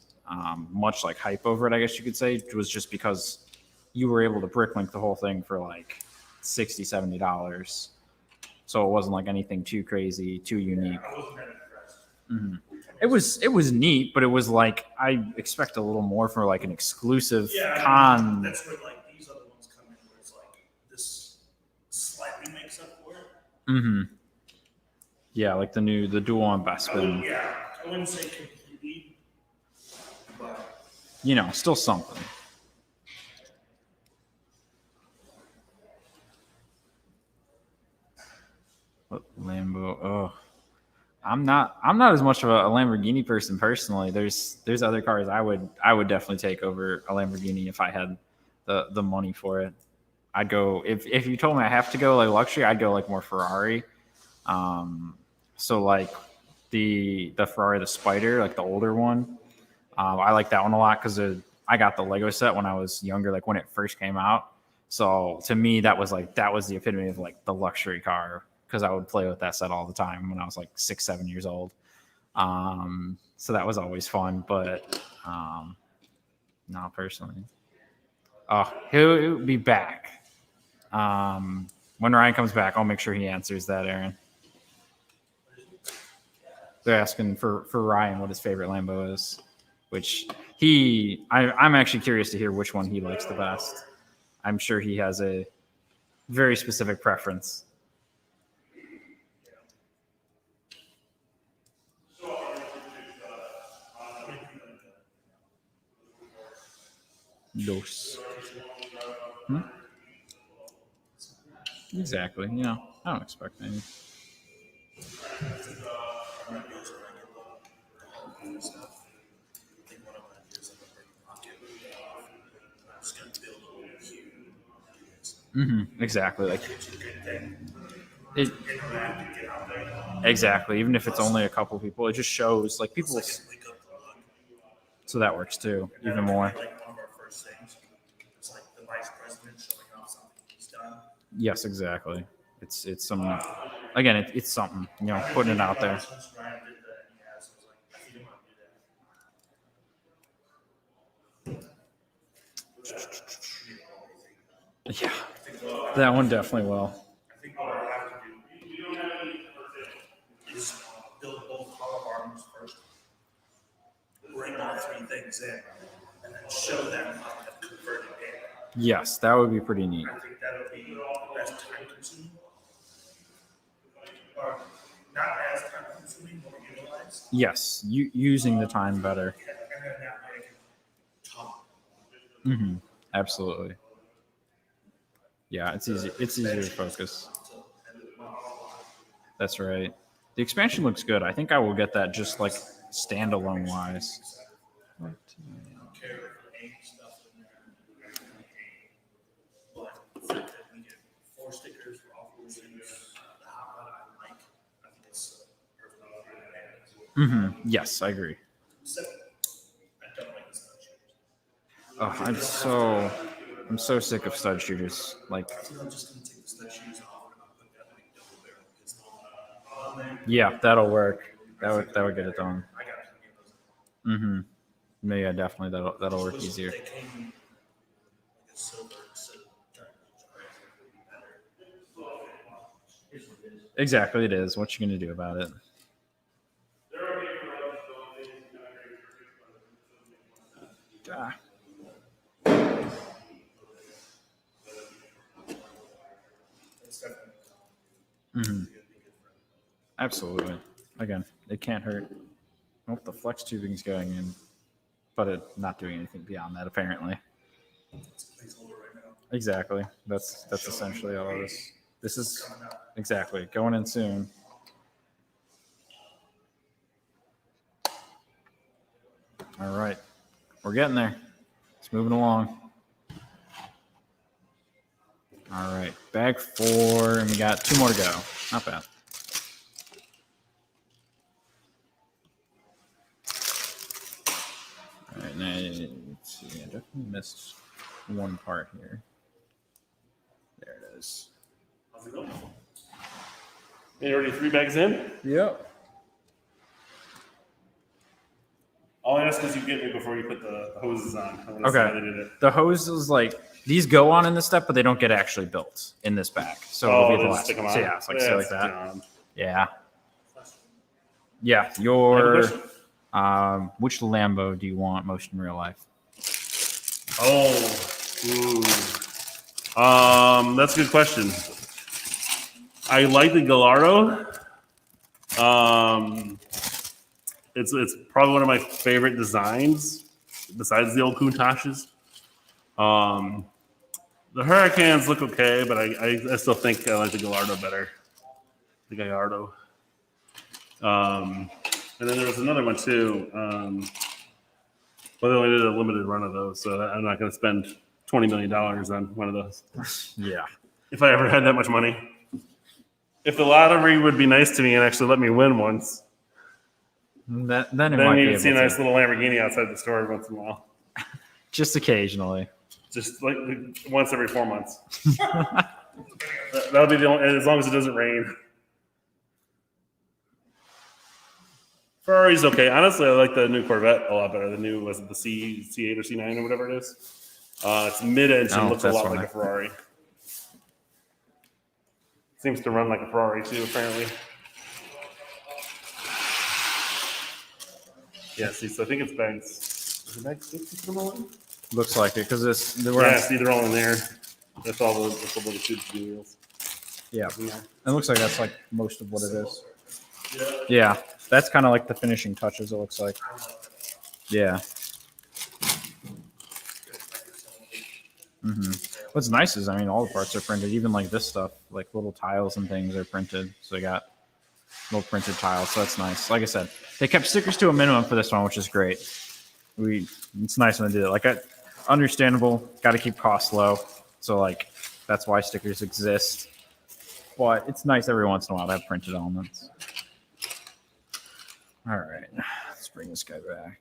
much like hype over it, I guess you could say, was just because you were able to bricklink the whole thing for like $60-$70. So it wasn't like anything too crazy, too unique. I wasn't that impressed. Mhm. It was neat, but it was like I expect a little more for like an exclusive con. That's where like these other ones come in, where it's like this slightly makes up for it. Mm-hmm. Yeah, like the dual on Bespin. I wouldn't say completely, but You know, still something. What Lambo? Oh, I'm not as much of a Lamborghini person personally. There's other cars I would definitely take over a Lamborghini if I had the money for it. I'd go if you told me I have to go like luxury, I'd go like more Ferrari. So like the Ferrari, the Spider, like the older one. I like that one a lot because I got the Lego set when I was younger, like when it first came out. So to me, that was the epitome of like the luxury car because I would play with that set all the time when I was like 6, 7 years old. So that was always fun, but not personally. Oh, he'll be back. When Ryan comes back, I'll make sure he answers that, Aaron. They're asking for Ryan what his favorite Lambo is, which I'm actually curious to hear which one he likes the best. I'm sure he has a very specific preference. Dos. Exactly. You know, I don't expect any. Exactly. Like it. Exactly. Even if it's only a couple people, it just shows like people. So that works too, even more. Like one of our first things. It's like the vice president showing off something he's done. Yes, exactly. It's some. Again, it's something. You know, putting it out there. Since Ryan did that, he has, I was like, I think I'm gonna do that. Yeah, that one definitely will. I think what I have to do is build both hollow arms first, bring all three things in, and then show them how to convert it in. Yes, that would be pretty neat. I think that'll be the best time consuming. Or not as time consuming, more utilized. Yes, using the time better. And then that way I can talk. Absolutely. Yeah, it's easy. It's easier to focus. That's right. The expansion looks good. I think I will get that just like standalone wise. But the fact that we get 4 stickers for all 4 things, the hot rod I like, I think it's perfect. Yes, I agree. So, I don't like the stud shooters. Oh, I'm so sick of stud shooters. Like, I think I'm just going to take the stud shooters off and I'll put that like double barrel pistol on there. yeah, that'll work. That would get it done. I got plenty of those. No, yeah, definitely that'll work easier. They came like a silver instead of diamond. Exactly, it is. What you gonna do about it? Ah. Absolutely. Again, it can't hurt. Oh, the flex tubing's going in, but it not doing anything beyond that apparently. Exactly. That's essentially all of this. This is exactly going in soon. All right, we're getting there. It's moving along. All right, bag 4, and we got 2 more to go. Not bad. All right, now let's see. I definitely missed one part here. There it is. How's it going? You already 3 bags in? Yep. All I ask is you get me before you put the hoses on. I wanna see Okay. how they did it. The hoses, like, these go on in this step, but they don't get actually built in this bag. So it'll be the they'll last stick them one. on? So yeah, it's like so like That's that. dumb. Yeah. Yeah. I have a Your question. which Lambo do you want most in real life? Oh, ooh. That's a good question. I like the Gallardo. It's probably one of my favorite designs, besides the old Countachs. The Hurricanes look okay, but I still think I like the Gallardo better. The Gallardo. And then there was another one too. But they only did a limited run of those, so I'm not going to spend $20 million on one of those. Yeah. If I ever had that much money. If the lottery would be nice to me and actually let me win once, Then it Then might be you able see a nice to. little Lamborghini outside the store every once in a while. Just occasionally. Just like once every 4 months. That'll be the only, as long as it doesn't rain. Ferrari's okay. Honestly, I like the new Corvette a lot better. The new, was it the C8 or C9 or whatever it is? It's mid-engine, Oh, looks a that's lot what like I- a Ferrari. Seems to run like a Ferrari too, apparently. Yeah, see, so I think it's bags. Is it bag 6 number one? Looks like it because this. Yeah, see, they're all in there. That's all the tubes and wheels. Yeah. In there. It looks like that's like most of what it is. Yeah, that's kind of like the finishing touches. It looks like. Yeah. What's nice is, I mean, all the parts are printed. Even like this stuff, like little tiles and things are printed. So they got little printed tiles. So that's nice. Like I said, they kept stickers to a minimum for this one, which is great. It's nice when they do it. Like, understandable. Got to keep costs low. So like, that's why stickers exist. But it's nice every once in a while to have printed elements. All right, let's bring this guy back.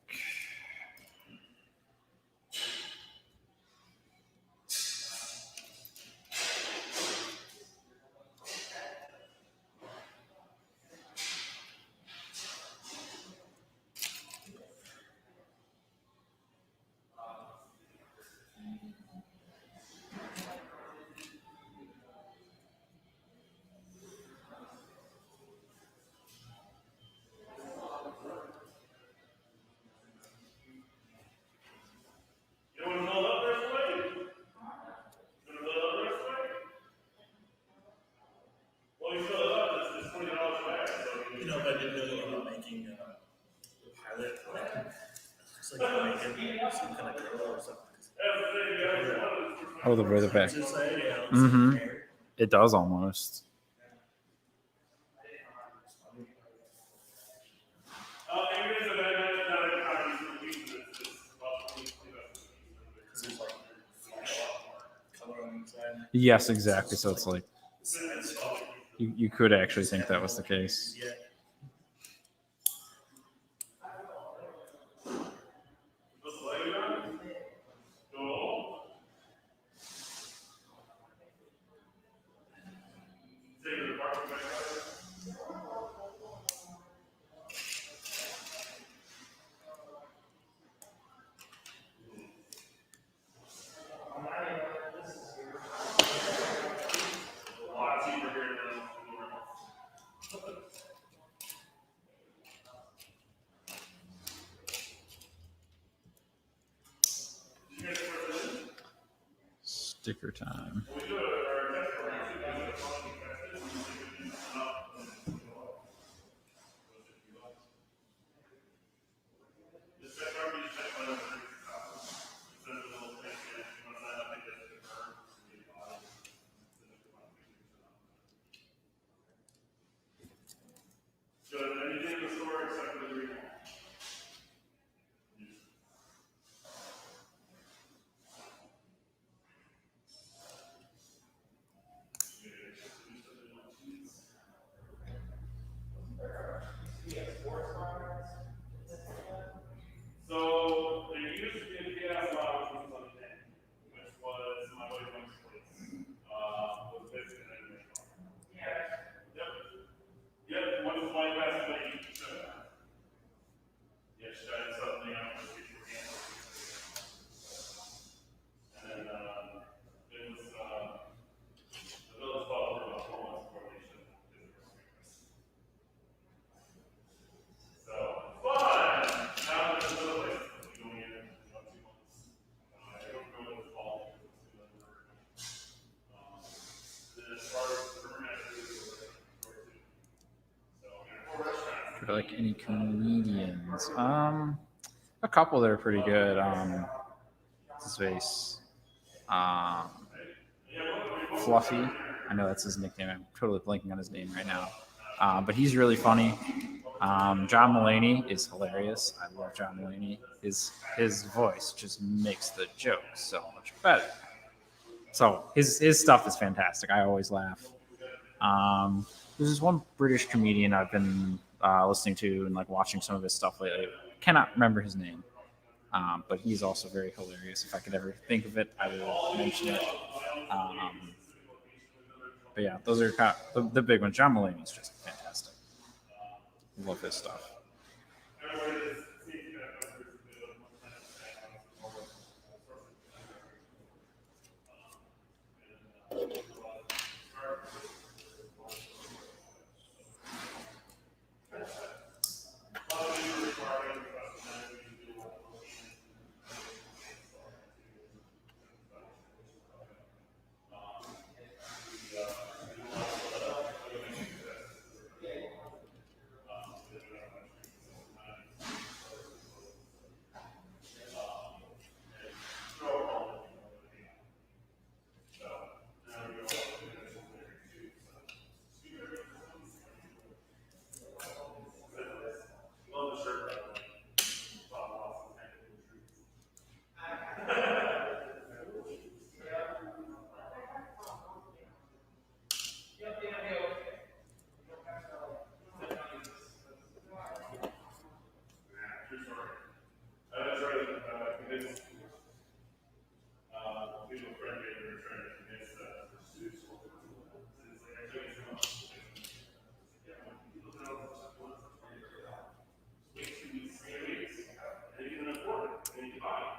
You want to build up this way? You want to build up this way? Well, you fill it up, it's $20 back. So You know, if I didn't know you were making the pilot, like, it looks like you're making some kind of grill or something. Oh, the way the back. Just say, yeah, it looks Mhm. like hair. It does almost. Because there's like flash color on the inside. Yes, exactly. So it's like you could actually think that was the case. Yeah. Sticker time. So there used to be a chaos lounge on Sunday, which was my boyfriend's place. Was basically an anime shop. Yep. Yep. One flight past the lady. Yeah, she tried something out for the and then it was the village bought for about 4 months before they should. So fun! Now there's another place that's going in about 2 months. I don't know what it's called. Then as far as the Burmester, so four restaurants. For like any comedians, a couple that are pretty good. What's his face? Fluffy. I know that's his nickname. I'm totally blanking on his name right now. But he's really funny. John Mulaney is hilarious. I love John Mulaney. His voice just makes the joke so much better. So his stuff is fantastic. I always laugh. There's this one British comedian I've been listening to and like watching some of his stuff lately. Cannot remember his name, but he's also very hilarious. If I could ever think of it, I will mention it. But yeah, those are kind of the big ones. John Mulaney's just fantastic. Love his stuff.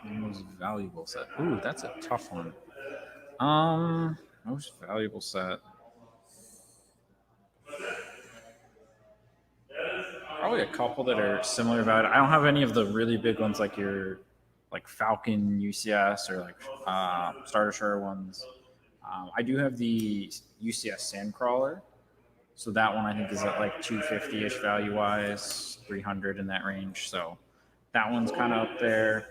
Most valuable set. Ooh, that's a tough one. Most valuable set. Probably a couple that are similar value. I don't have any of the really big ones like your like Falcon UCS or like Star Destroyer ones. I do have the UCS Sandcrawler, so that one I think is at like 250-ish value wise, 300 in that range. So that one's kind of up there.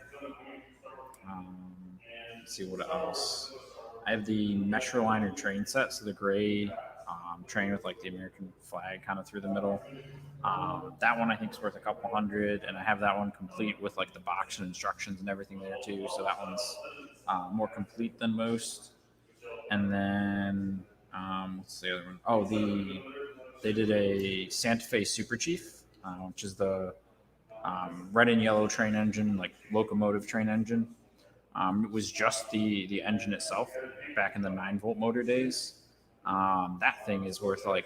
Let's see what else. I have the Metroliner train set, so the gray train with like the American flag kind of through the middle. That one I think is worth a couple hundred, and I have that one complete with like the box and instructions and everything there too. So that one's more complete than most. And then what's the other one? Oh, they did a Santa Fe Super Chief, which is the red and yellow train engine, like locomotive train engine. It was just the engine itself back in the 9-volt motor days. That thing is worth like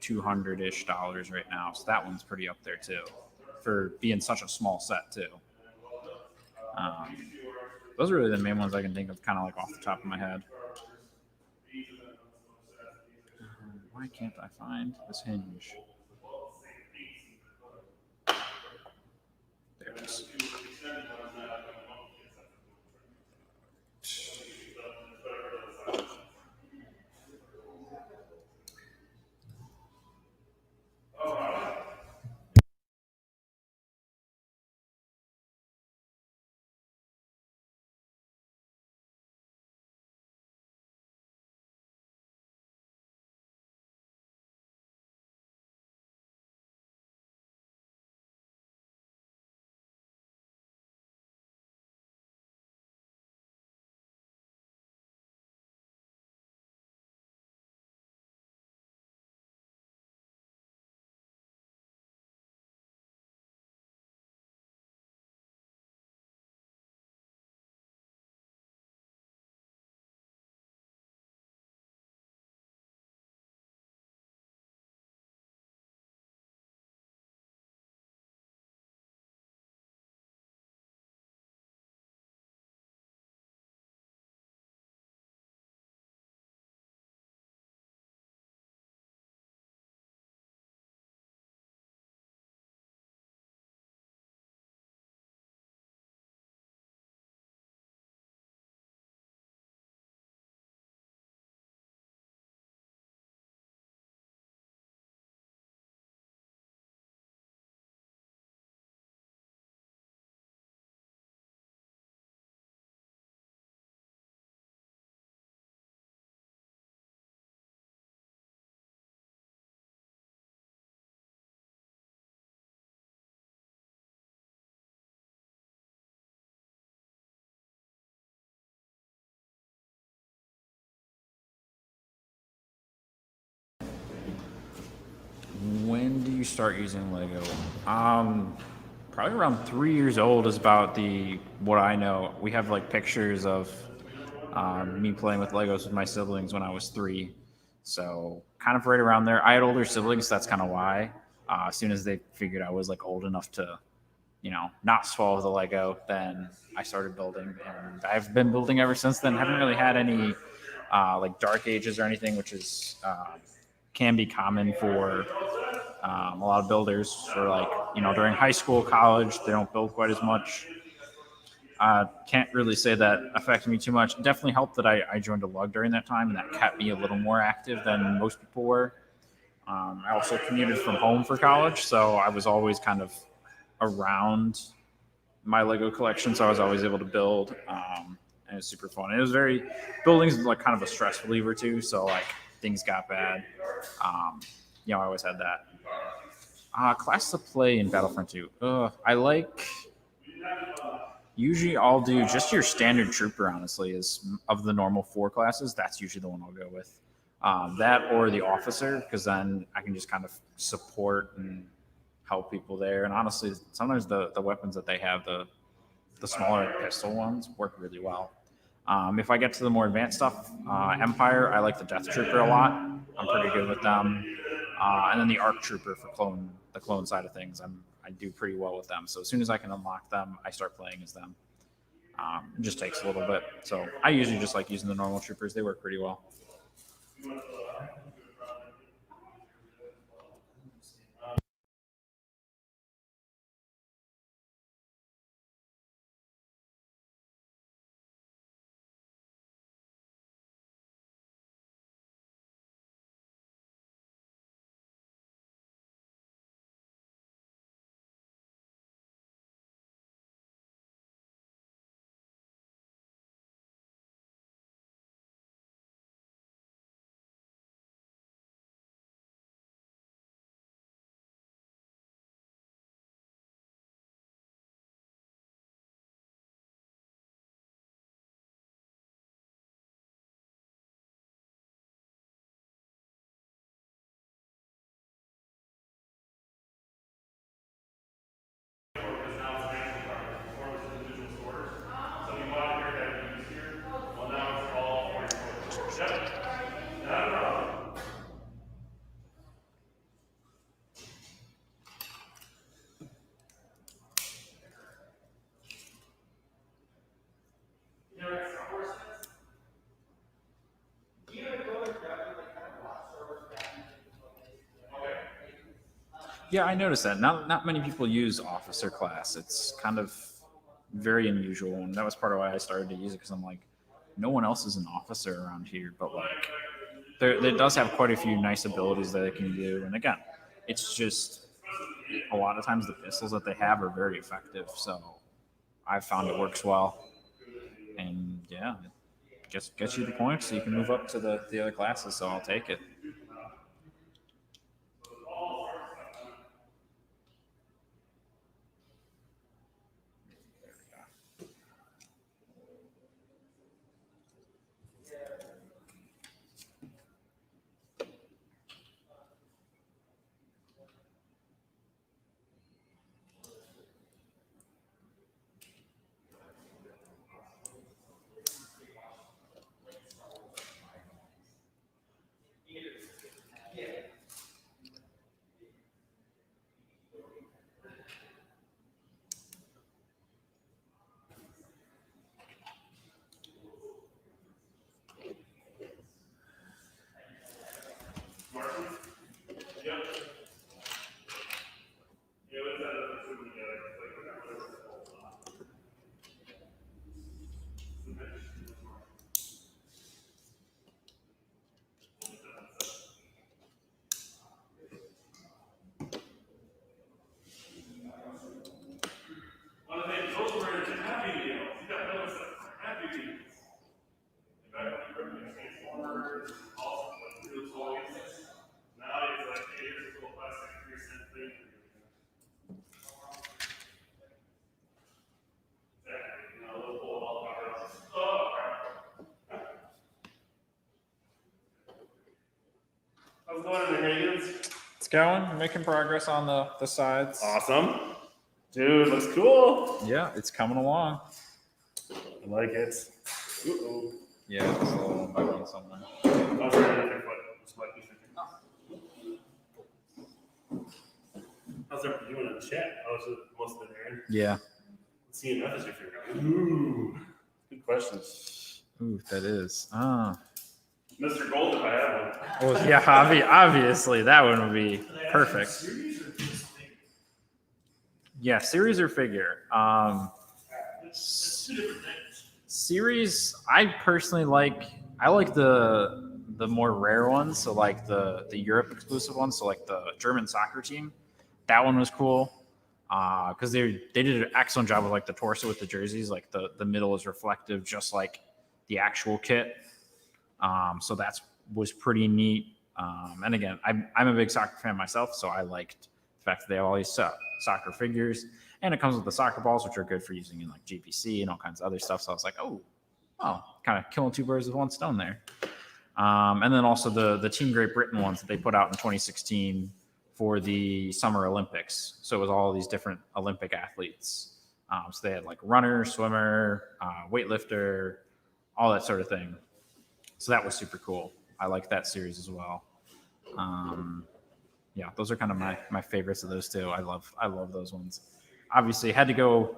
$200-ish right now. So that one's pretty up there too, for being such a small set too. Those are really the main ones I can think of, kind of like off the top of my head. Why can't I find this hinge? There it is. When do you start using Lego? Probably around 3 years old is about what I know. We have like pictures of me playing with Legos with my siblings when I was 3. So kind of right around there. I had older siblings, so that's kind of why. As soon as they figured I was like old enough to, not swallow the Lego, then I started building, and I've been building ever since then. Haven't really had any like dark ages or anything, which is can be common for a lot of builders. For like during high school, college, they don't build quite as much. Can't really say that affected me too much. It definitely helped that I joined a lug during that time, and that kept me a little more active than most people were. I also commuted from home for college, so I was always kind of around my Lego collection, so I was always able to build, and it was super fun. It was building's like kind of a stress reliever too. So like things got bad, I always had that. Class to play in Battlefront 2. I like. Usually, I'll do just your standard trooper. Honestly, is of the normal 4 classes. That's usually the one I'll go with. That or the officer, because then I can just kind of support and help people there. And honestly, sometimes the weapons that they have, the smaller pistol ones, work really well. If I get to the more advanced stuff, Empire, I like the Death Trooper a lot. I'm pretty good with them. And then the Arc Trooper for the clone side of things, I do pretty well with them. So as soon as I can unlock them, I start playing as them. It just takes a little bit. So I usually just like using the normal troopers. They work pretty well. Yeah, I noticed that. Not many people use officer class. It's kind of very unusual, and that was part of why I started to use it, because I'm like, no one else is an officer around here, but like, it does have quite a few nice abilities that it can do. And again, it's just a lot of times the pistols that they have are very effective. So I've found it works well, and yeah, it just gets you the points so you can move up to the other classes. So I'll take it. How's it going in there, Higgins? It's going, making progress on the sides. Awesome. Dude, looks cool. Yeah, it's coming along. I like it. Uh-oh. Yeah, it's a little bug on somewhere. Oh, sorry, I didn't foot. Just might be tricky. How's everyone doing in the chat? Oh, so most of it, Aaron. Yeah. CMF is your favorite. Ooh, good question. Ooh, that is. Mr. Gold, if I have one. Well, yeah, obviously that one would be perfect. Series or just figure? Yeah, series or figure. It's two different things. Series, I personally like. I like the more rare ones. So like the Europe exclusive ones. So like the German soccer team. That one was cool. Because they did an excellent job with like the torso with the jerseys. Like the middle is reflective, just like the actual kit. So that was pretty neat. And again, I'm a big soccer fan myself, so I liked the fact that they have all these soccer figures, and it comes with the soccer balls, which are good for using in like GPC and all kinds of other stuff. So I was like, oh, kind of killing two birds with one stone there. And then also the Team Great Britain ones that they put out in 2016 for the Summer Olympics. So it was all these different Olympic athletes. So they had like runner, swimmer, weightlifter, all that sort of thing. So that was super cool. I like that series as well. Yeah, those are kind of my favorites of those two. I love those ones. Obviously, had to go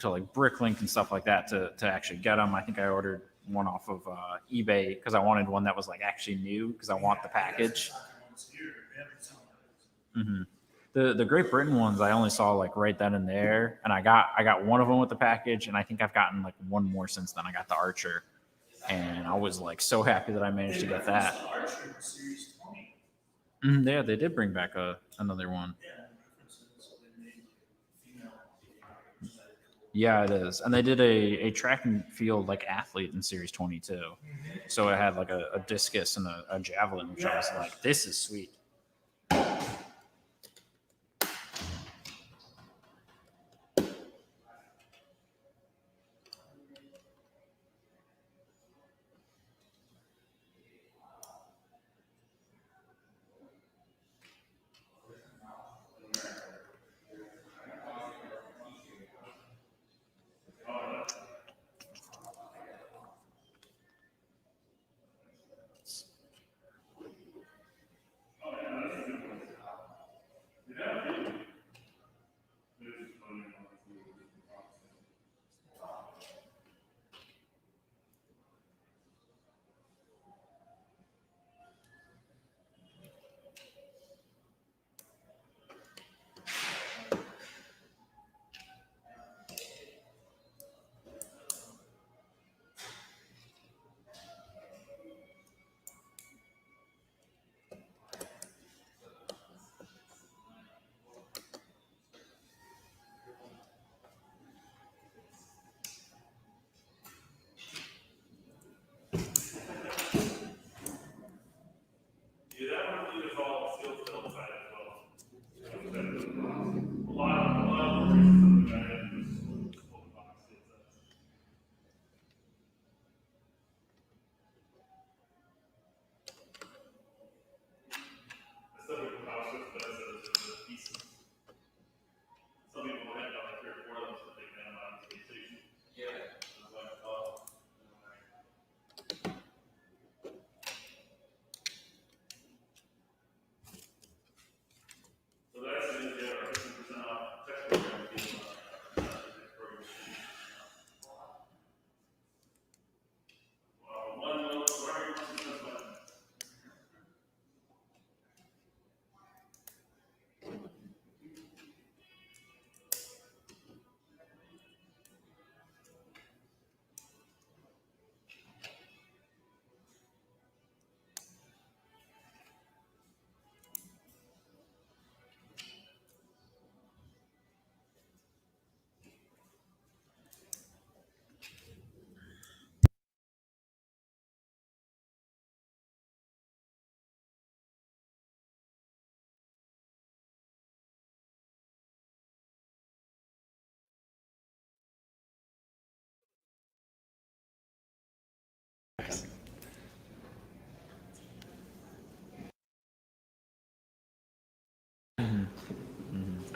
to like Bricklink and stuff like that to actually get them. I think I ordered one off of eBay because I wanted one that was like actually new because I want the package. Mm-hmm. The Great Britain ones I only saw like right then and there, and I got one of them with the package, and I think I've gotten like one more since then. I got the Archer. And I was like so happy that I managed to get that. Yeah, they did bring back another one. Yeah, it is. And they did a track and field like athlete in Series 22. So it had like a discus and a javelin, which I was like, this is sweet.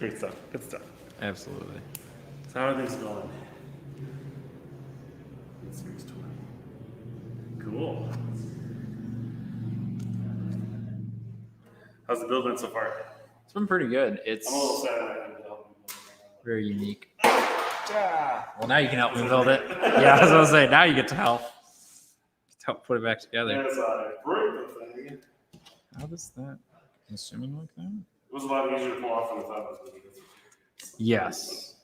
Great stuff. Good stuff. Absolutely. So how are things going? Cool. How's the build been so far? It's been pretty good. It's I'm a little sad I didn't help you. very unique. Well, now you can help me build it. Yeah, I was gonna say now you get to help. Help put it back together. There's a break thing. How does that? I'm assuming like that. It was a lot easier to pull off than I thought it was going to be. Yes.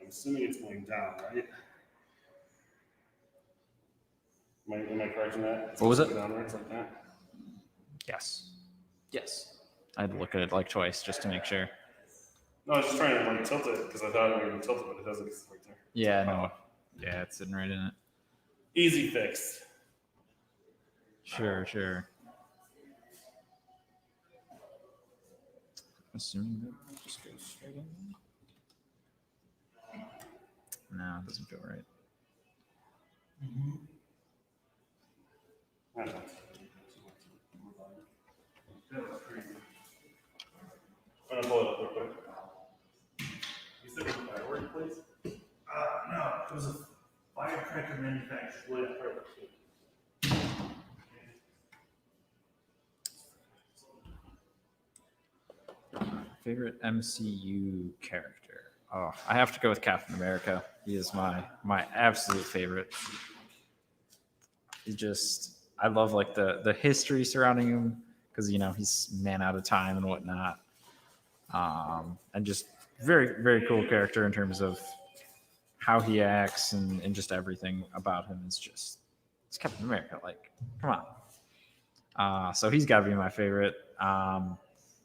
I'm assuming it's going down, right? Am I correct in that? What was it? Downwards like that? Yes. Yes. I had to look at it like twice just to make sure. No, I was just trying to like tilt it because I thought it would tilt it, but it doesn't. It's right there. Yeah. No. Yeah, it's sitting right in it. Easy fix. Sure. Sure. Assuming that just goes straight in. No, it doesn't feel right. I don't know. I'm gonna pull it up real quick. You said it was a firework place? No, it was a firecracker manufacturer. Yeah, fireworks. Favorite MCU character? Oh, I have to go with Captain America. He is my absolute favorite. He just, I love like the history surrounding him because he's man out of time and whatnot, and just very very cool character in terms of how he acts and just everything about him is just it's Captain America. Like, come on. So he's got to be my favorite.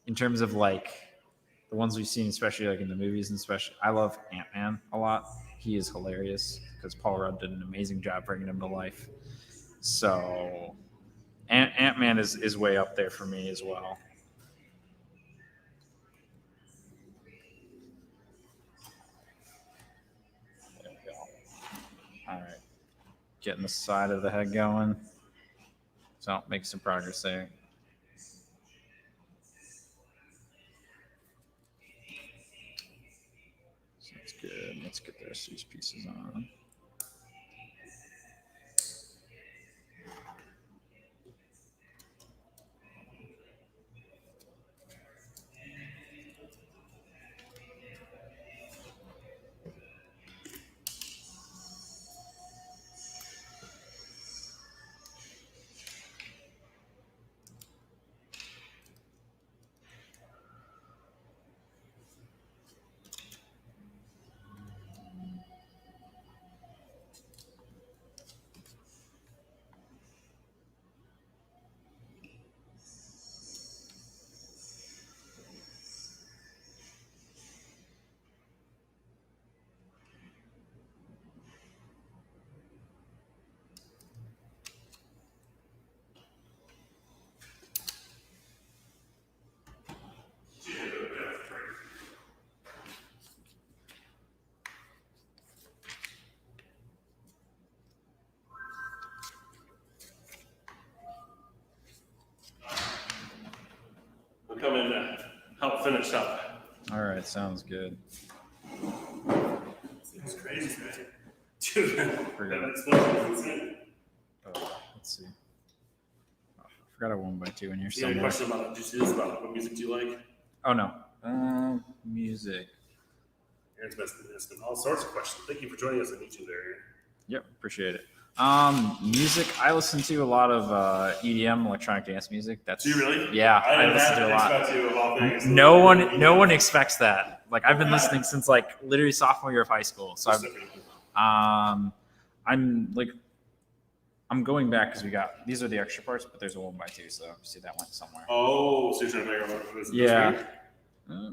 In terms of like the ones we've seen, especially like in the movies, and especially I love Ant-Man a lot. He is hilarious because Paul Rudd did an amazing job bringing him to life. So Ant-Man is way up there for me as well. There we go. All right. Getting the side of the head going. So make some progress there. So that's good. Let's get the rest of these pieces on. I'll come in and help finish up. All right, sounds good. It's crazy, man. Dude, that explosion is insane. Let's see. Oh, I forgot a 1x2 in here Do you have any somewhere. question about it? Did you see this about what music do you like? Oh no. Music. Aaron's asking all sorts of questions. Thank you for joining us on YouTube there, Aaron. Yep, appreciate it. Music. I listen to a lot of EDM, electronic dance music. That's Do you really? Yeah, I I didn't listen to a lot. expect you of all things. No one expects that. Like I've been listening since like literally sophomore year of high school. So I'm going back because these are the extra parts, but there's a 1x2, so see that went somewhere. Oh, so you're trying to figure out what it is. Yeah,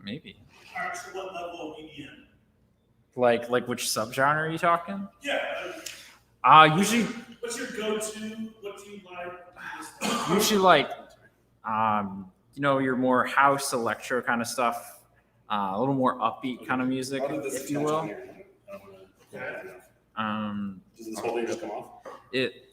maybe. All right, so what level of EDM? Like which subgenre are you talking? Yeah. Usually What's your go-to? What do you like? usually like your more house electro kind of stuff, a little more upbeat kind of music, if you will. Does this whole thing just come off? It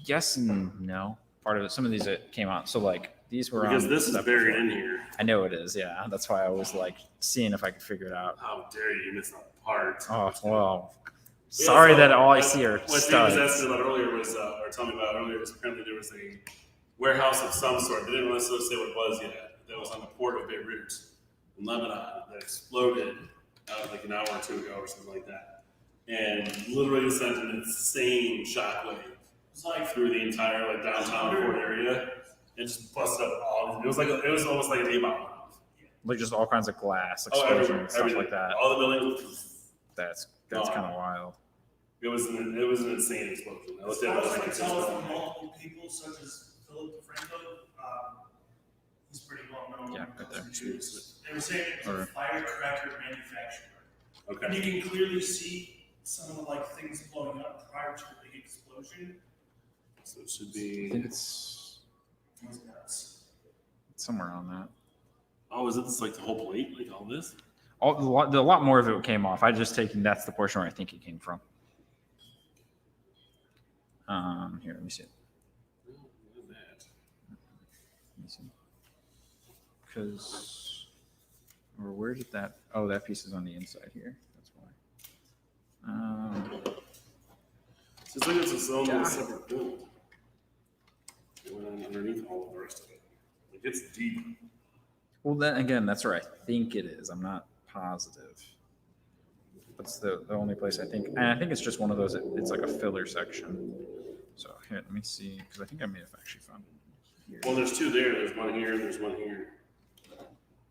yes and no. Part of it, some of these that came out. So like These were Because on this is step buried before. in here. I know it is. Yeah, that's why I was like seeing if I could figure it out. How dare you miss that part? Oh well. Sorry that all I see are what Dave was studs. asking about earlier was, or telling me about earlier, was apparently there was a warehouse of some sort. They didn't necessarily say what it was yet. That was on the port of Beirut in Lebanon that exploded like an hour or two ago or something like that. And literally sent an insane shockwave. It was like through the entire like downtown port area. And just busted up all. It was almost like an A-bomb. Like just all kinds of glass Everywhere, explosions, stuff like that. All the buildings. That's kind of wild. It was an insane explosion. I As looked at far it. as I I can was tell like, from multiple people, such as Philip DeFranco, he's pretty well known. Yeah, right there. They were saying it was Or- a firecracker manufacturer. And okay. you can clearly see some of the like things blowing up prior to the big explosion. So it should I be. think it's It was nuts. somewhere on that. Oh, is it this like the whole plate? Like all this? A lot more of it came off. I just taken that's the portion where I think it came from. Here, let me see. What is that? Let me see. Because, or where did that? Oh, that piece is on the inside here. That's why. So it's like it's its own little separate build. It went on underneath all of the rest of it. Like it's deep. Well, then again, that's where I think it is. I'm not positive. That's the only place I think, and I think it's just one of those. It's like a filler section. So here, let me see, because I think I may have actually found it here. Well, there's two there. There's one here and there's one here.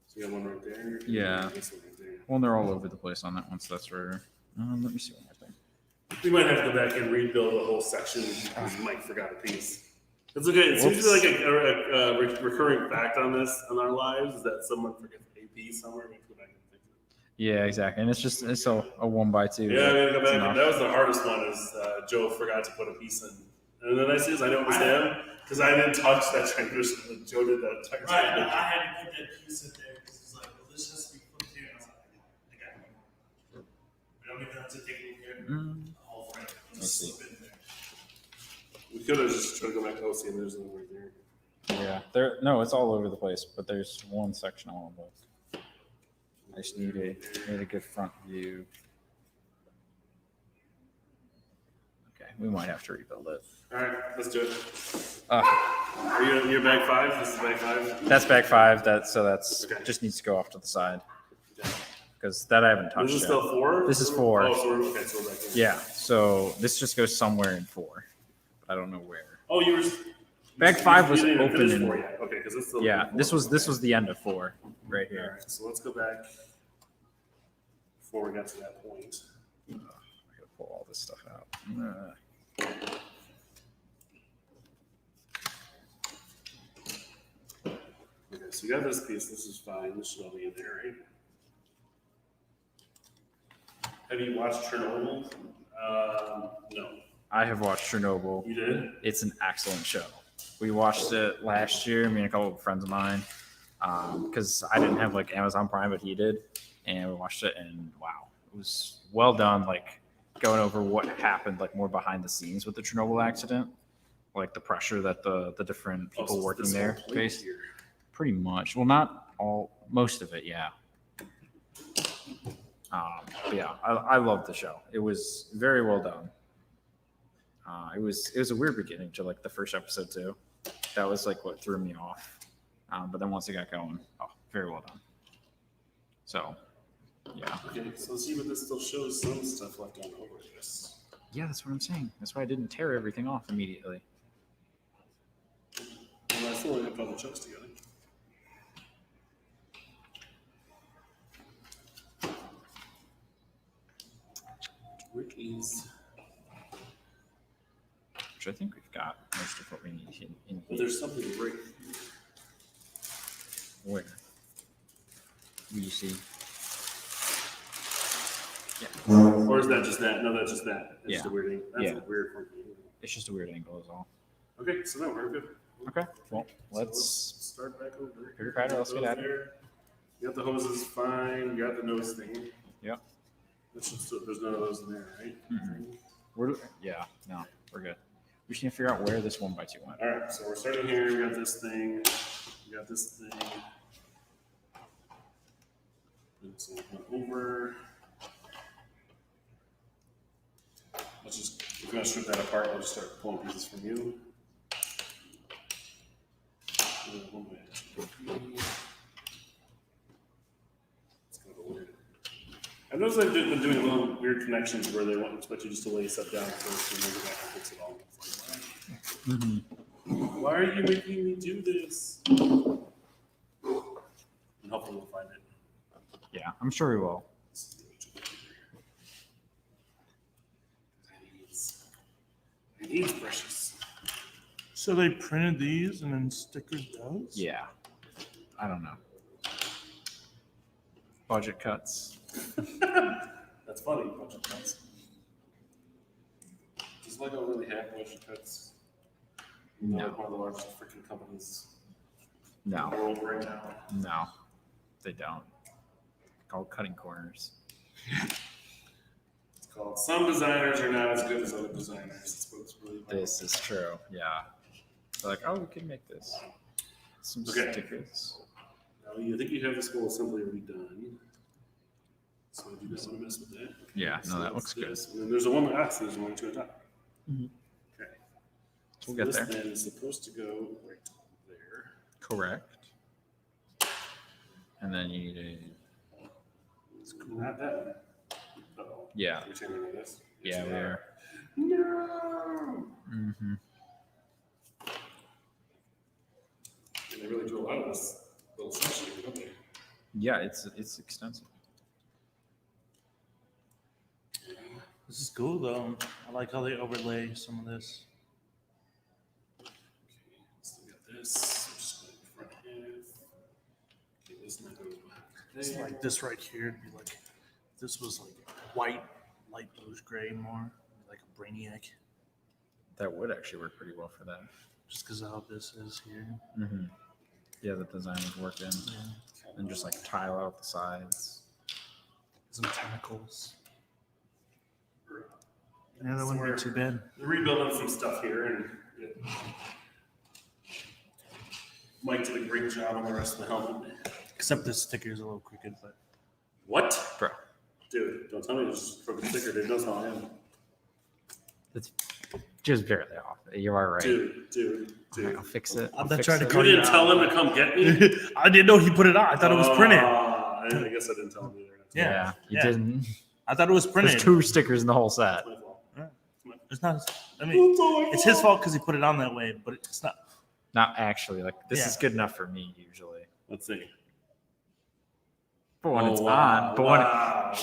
So you got one right there. Yeah. This one right there. Well, they're all over the place on that one, so that's rare. Let me see one more thing. We might have to go back and rebuild the whole section because Mike forgot a piece. It's okay. It's Whoops. usually like a recurring fact on our lives is that someone forgets a piece somewhere. We have to go back and fix it. Yeah, exactly. And it's a 1x2. Yeah, I mean, go It's back. enough. That was the hardest one. Is Joe forgot to put a piece in, and the nice thing is I know it was him because I didn't touch that transmission. Like Joe did that entire Right, time. I had to put that piece in there because he's like, well, this has to be put here. And I was like, I got it. I don't even have to take it here. The whole frame. Just see. slip it in there. We could have just tried to go back to OC and there's one right there. Yeah, no, it's all over the place, but there's one section I want to look. I just need a good front view. Okay, we might have to rebuild it. All right, let's do it. Uh, Are you bag 5? This is bag 5. that's back 5. That's Okay. just needs to go off to the side because that I haven't touched This is yet. still 4. This is 4. Oh, so we're okay. So we're back in. Yeah, so this just goes somewhere in 4. But I don't know where. Oh, you were. Bag 5 was you didn't even open finish in. 4 yet. Okay, because it's still. Yeah, this was Okay. the end of 4 right All here. right, so let's go back before we got to that point. I gotta pull all this stuff out. Okay, so you got this piece. This is fine. This should all be in there, right? Have you watched Chernobyl? No. I have watched Chernobyl. You did? It's an excellent show. We watched it last year, me and a couple of friends of mine, because I didn't have like Amazon Prime, but he did, and we watched it, and wow, it was well done. Like going over what happened, like more behind the scenes with the Chernobyl accident, like the pressure that the different Oh, people so working this whole there plate faced. here. Pretty much. Well, not all, most of it, yeah. But yeah, I loved the show. It was very well done. It was a weird beginning to like the first episode too. That was like what threw me off. But then once it got going, oh, very well done. So, yeah. Okay, so let's see, but this still shows some stuff left on over this. Yeah, that's what I'm saying. That's why I didn't tear everything off immediately. Well, I still only have all the chunks together. Ricky's. Which I think we've got most of what we need in But here. there's something right. Where? What do you see? Yeah. Or is that just that? No, that's just that. It's just Yeah. a weird thing. That's Yeah. a weird funky. It's just a weird angle is all. Okay, so no, we're good. Okay. Well, So let's start back over. Pitter patter, let's get Those at it. there. You got the hoses fine. You got the nose thing. Yep. That's just, there's none of those in there, right? Mhm. Yeah, no, we're good. We just need to figure out where this 1x2 went. All right, so we're starting here. We got this thing. We got this thing. Let's over. Let's just, if you want to strip that apart, I'll just start pulling pieces from you. It's kind of weird. I've noticed they've been doing little weird connections where they won't expect you just to lay stuff down first and then go back and fix it all. Why are you making me do this? And hopefully we'll find it. Yeah, I'm sure we will. He's precious. So they printed these and then stickered those? Yeah. I don't know. Budget cuts. That's funny, budget cuts. Does Lego really have budget cuts? No. Like one of the largest freaking companies in No. the world right now. No. They don't. Called cutting corners. It's called Some Designers Are Not As Good as Other Designers. That's what it's really about. This is true. Yeah. They're like, oh, we can make this. Some Okay. stickers. Now, you think you have this whole assembly already done. So I do not want to mess with that. Okay, Yeah, no, so that that's looks good. this. And then there's a one, so there's one, two on top. Mhm. Okay. We'll So get this there. then is supposed to go right there. Correct. And then you need a. Not that one. Uh-oh. Yeah. We're changing this. Yeah, Yes, we are. No. Mm-hmm. And they really do a lot of this little section, don't they? Yeah, it's extensive. This is cool though. I like how they overlay some of this. Okay, so we got this. I'm just going to front half. Okay, this now goes back It's there. like this right here. It'd be like this was like white, light bluish gray more, like a Brainiac, That would actually work pretty well for that. just because of how this is here. Mm-hmm. Yeah, the design would work in. Yeah. And just like tile out the sides. Some tentacles. Yeah, that wouldn't be too bad. We're rebuilding some stuff here, and Mike did a great job on the rest of the helmet. Except this sticker is a little crooked, but What? Bro, Dude, don't tell me it's from the sticker, dude. Knows how I am. it's just barely off. You are right. Dude. I'll fix it. I'm not trying to You call didn't you tell him to come get me? I didn't know he put it on. I thought it was printed. I guess I didn't tell him either. Yeah, You yeah. didn't. I thought it was printed. There's 2 stickers in the whole set. It's my fault. It's not. I mean, it's his fault because he put it on that way, but it's not. Not actually. Like this Yeah. is good enough for me usually. Let's see. But when it's wow, on. But wow,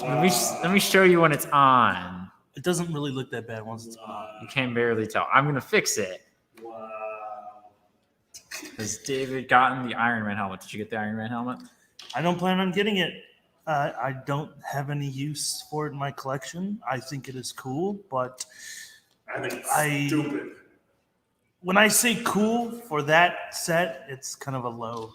let me show you when it's on. It doesn't really look that bad once it's on. You can barely tell. I'm gonna fix it. Wow. Has David gotten the Iron Man helmet? Did you get the Iron Man helmet? I don't plan on getting it. I don't have any use for it in my collection. I think it is cool, but I think it's I- stupid. when I say cool for that set, it's kind of a low.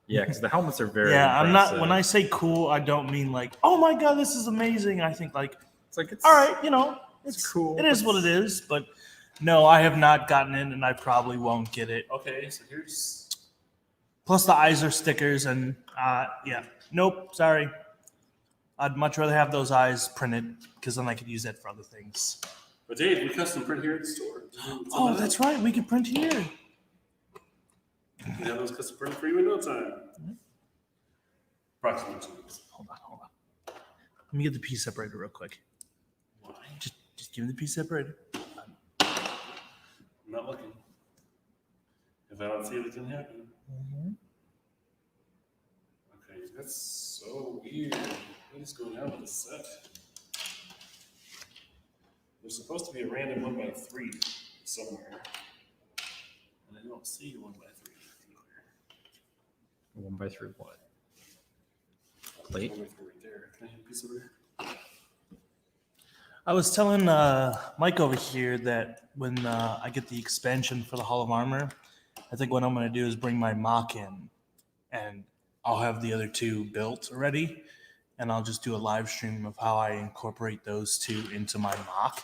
Yeah, because the helmets are very. Yeah, I'm not. impressive. When I say cool, I don't mean like, oh my god, this is amazing. I think like, It's like it's all right, it's cool. It is what it is, but no, I have not gotten it, and I probably won't get it. Okay, so here's. Plus, the eyes are stickers, and yeah, nope, sorry. I'd much rather have those eyes printed because then I could use that for other things. But Dave, we custom print here at the store. Oh, that's right. We could print here. We can have those custom printed for you in no time. Approximately 2 weeks. Hold on. Let me get the piece separator real quick. Why? Just give me the piece separator. I'm not looking. If I don't see it, it didn't happen. Okay, that's so weird. What is going on with this set? There's supposed to be a random 1x3 somewhere. And I don't see a 1x3 anywhere. 1x3 what? Plate? 1x3 right there. Can I have a piece of it? I was telling Mike over here that when I get the expansion for the Hall of Armor, I think what I'm going to do is bring my mock in, and I'll have the other 2 built already, and I'll just do a live stream of how I incorporate those 2 into my mock,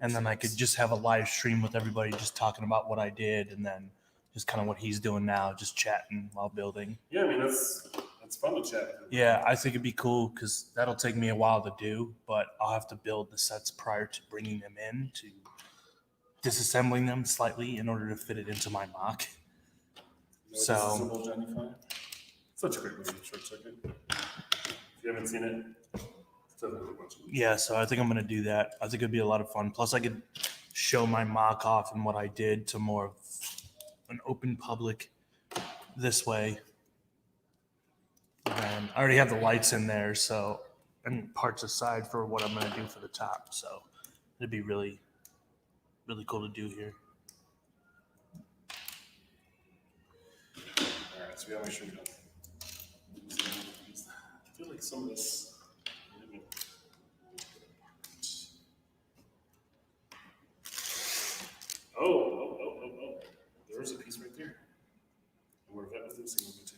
and then I could just have a live stream with everybody just talking about what I did, and then just kind of what he's doing now, just chatting while building. Yeah, I mean that's fun to chat. Yeah, I think it'd be cool because that'll take me a while to do, but I'll have to build the sets prior to bringing them in, to disassembling them slightly in order to fit it into my mock. So Such a great movie, Short Circuit. If you haven't seen it, definitely watch it. yeah, so I think I'm gonna do that. I think it'd be a lot of fun. Plus, I could show my mock off and what I did to more of an open public this way. And I already have the lights in there, so, and parts aside for what I'm gonna do for the top. So it'd be really, really cool to do here. All right, so we gotta make sure we don't. I feel like some of this. Oh. There's a piece right there. And where that was missing over too.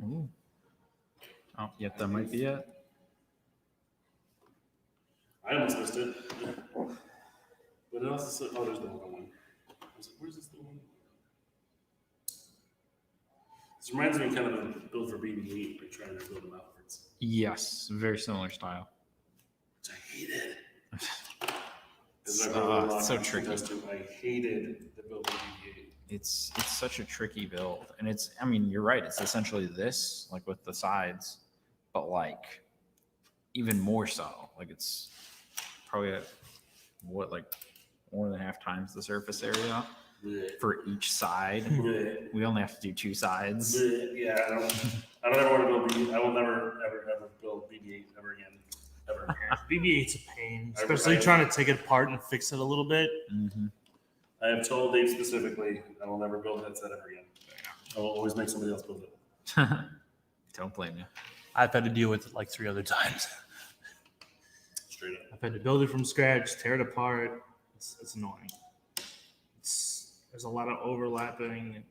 Ooh. Oh, yep, that might be it. I almost missed it. But it also said, oh, there's the other one. I was like, where's this little one? This reminds me kind of of Build for BB-8 by trying to build them outwards. Yes, very similar style. Which I hated. So tricky. I hated the Build for BB-8. It's such a tricky build, and it's, I mean, you're right, it's essentially this, like with the sides, but like even more so. Like it's probably like more than half times the surface area for each side. We only have to do 2 sides. Yeah, I don't ever want to build BB-8. I will never ever build BB-8 ever again. Ever. BB-8's a pain, especially trying to take it apart and fix it a little bit. Mm-hmm. I have told Dave specifically, I will never build that set ever again. I will always make somebody else build it. Don't blame you. I've had to deal with it like 3 other times. Straight up. I've had to build it from scratch, tear it apart. It's annoying. There's a lot of overlapping and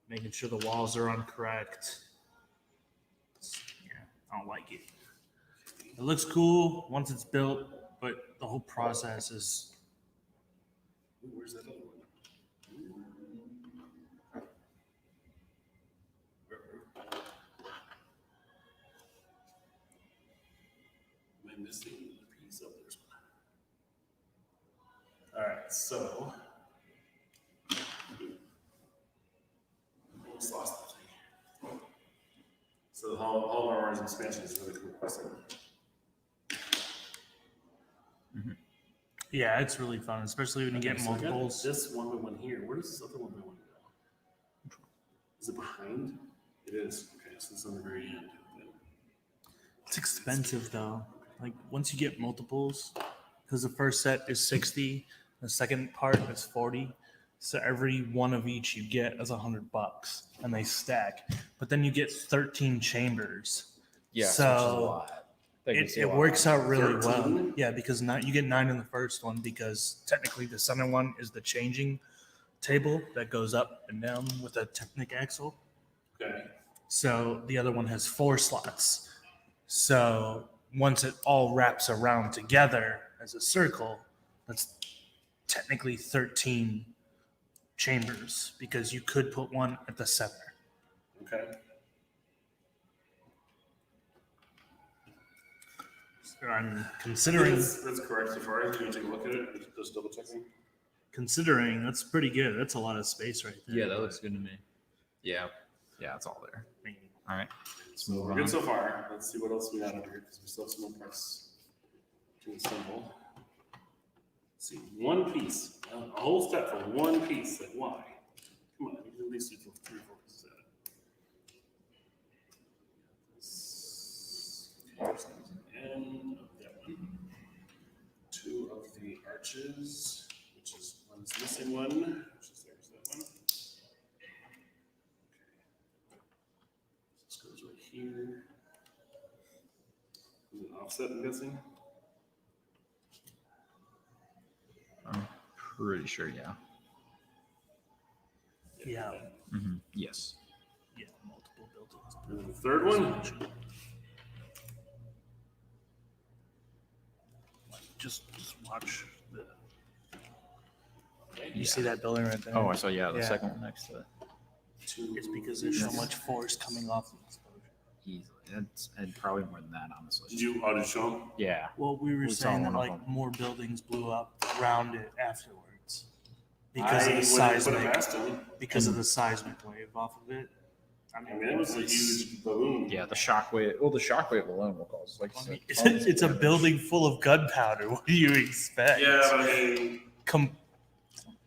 making sure the walls are on correct. Yeah, I don't like it. It looks cool once it's built, but the whole process is. Ooh, where's that other one? Am I missing a piece? Oh, there's one. All right, so almost lost the thing. So the Hall of Armor's expansion is really cool. Yeah, it's really fun, especially when you get So I got multiples. this one by one here. Where does this other one by one go? Is it behind? It is. Okay, so it's on the very end. It's expensive though. Like once you get multiples, because the first set is 60, the second part is 40. So every one of each you get is $100, and they stack. But then you get 13 chambers. Yeah, so which is a lot. It works out really 13? well. Yeah, because you get 9 in the first one, because technically the center one is the changing table that goes up and down with a Technic axle. Okay. So the other one has 4 slots. So once it all wraps around together as a circle, that's technically 13 chambers, because you could put one at the center. Okay. So I'm considering. That's correct so far. Can you take a look at it? Just double checking. Considering, that's pretty good. That's a lot of space right there. Yeah, that looks good to me. Yeah, it's all there. All right, let's move We're on. good so far. Let's see what else we got over here, because we still have some more parts to assemble. Let's see, one piece, a whole step for one piece. Like, why? Come on, you can at least do 3 or 4 pieces at it. Here's the end of that one. 2 of the arches, which is one's missing one, which is there's that one. This goes right here. Is it offset, I'm guessing? I'm pretty sure, yeah. Yeah. Mm-hmm. Yes. Yeah, multiple buildings. And then the third one. Just watch the. You see that building right there? Oh, I saw. Yeah, the Yeah. second one next to it. It's because there's so much force coming off the explosion. Easily, and probably more than that, honestly. Did you show them? Yeah. Well, we were We saw saying that one of like them. more buildings blew up around it afterwards because I of the wouldn't put it seismic. past them. Because of the seismic wave off of it. I mean, it was a huge balloon. Yeah, the shockwave. Well, the shockwave alone will cause like. I mean, it's a building full of gunpowder. What do you expect? Yeah, but I mean,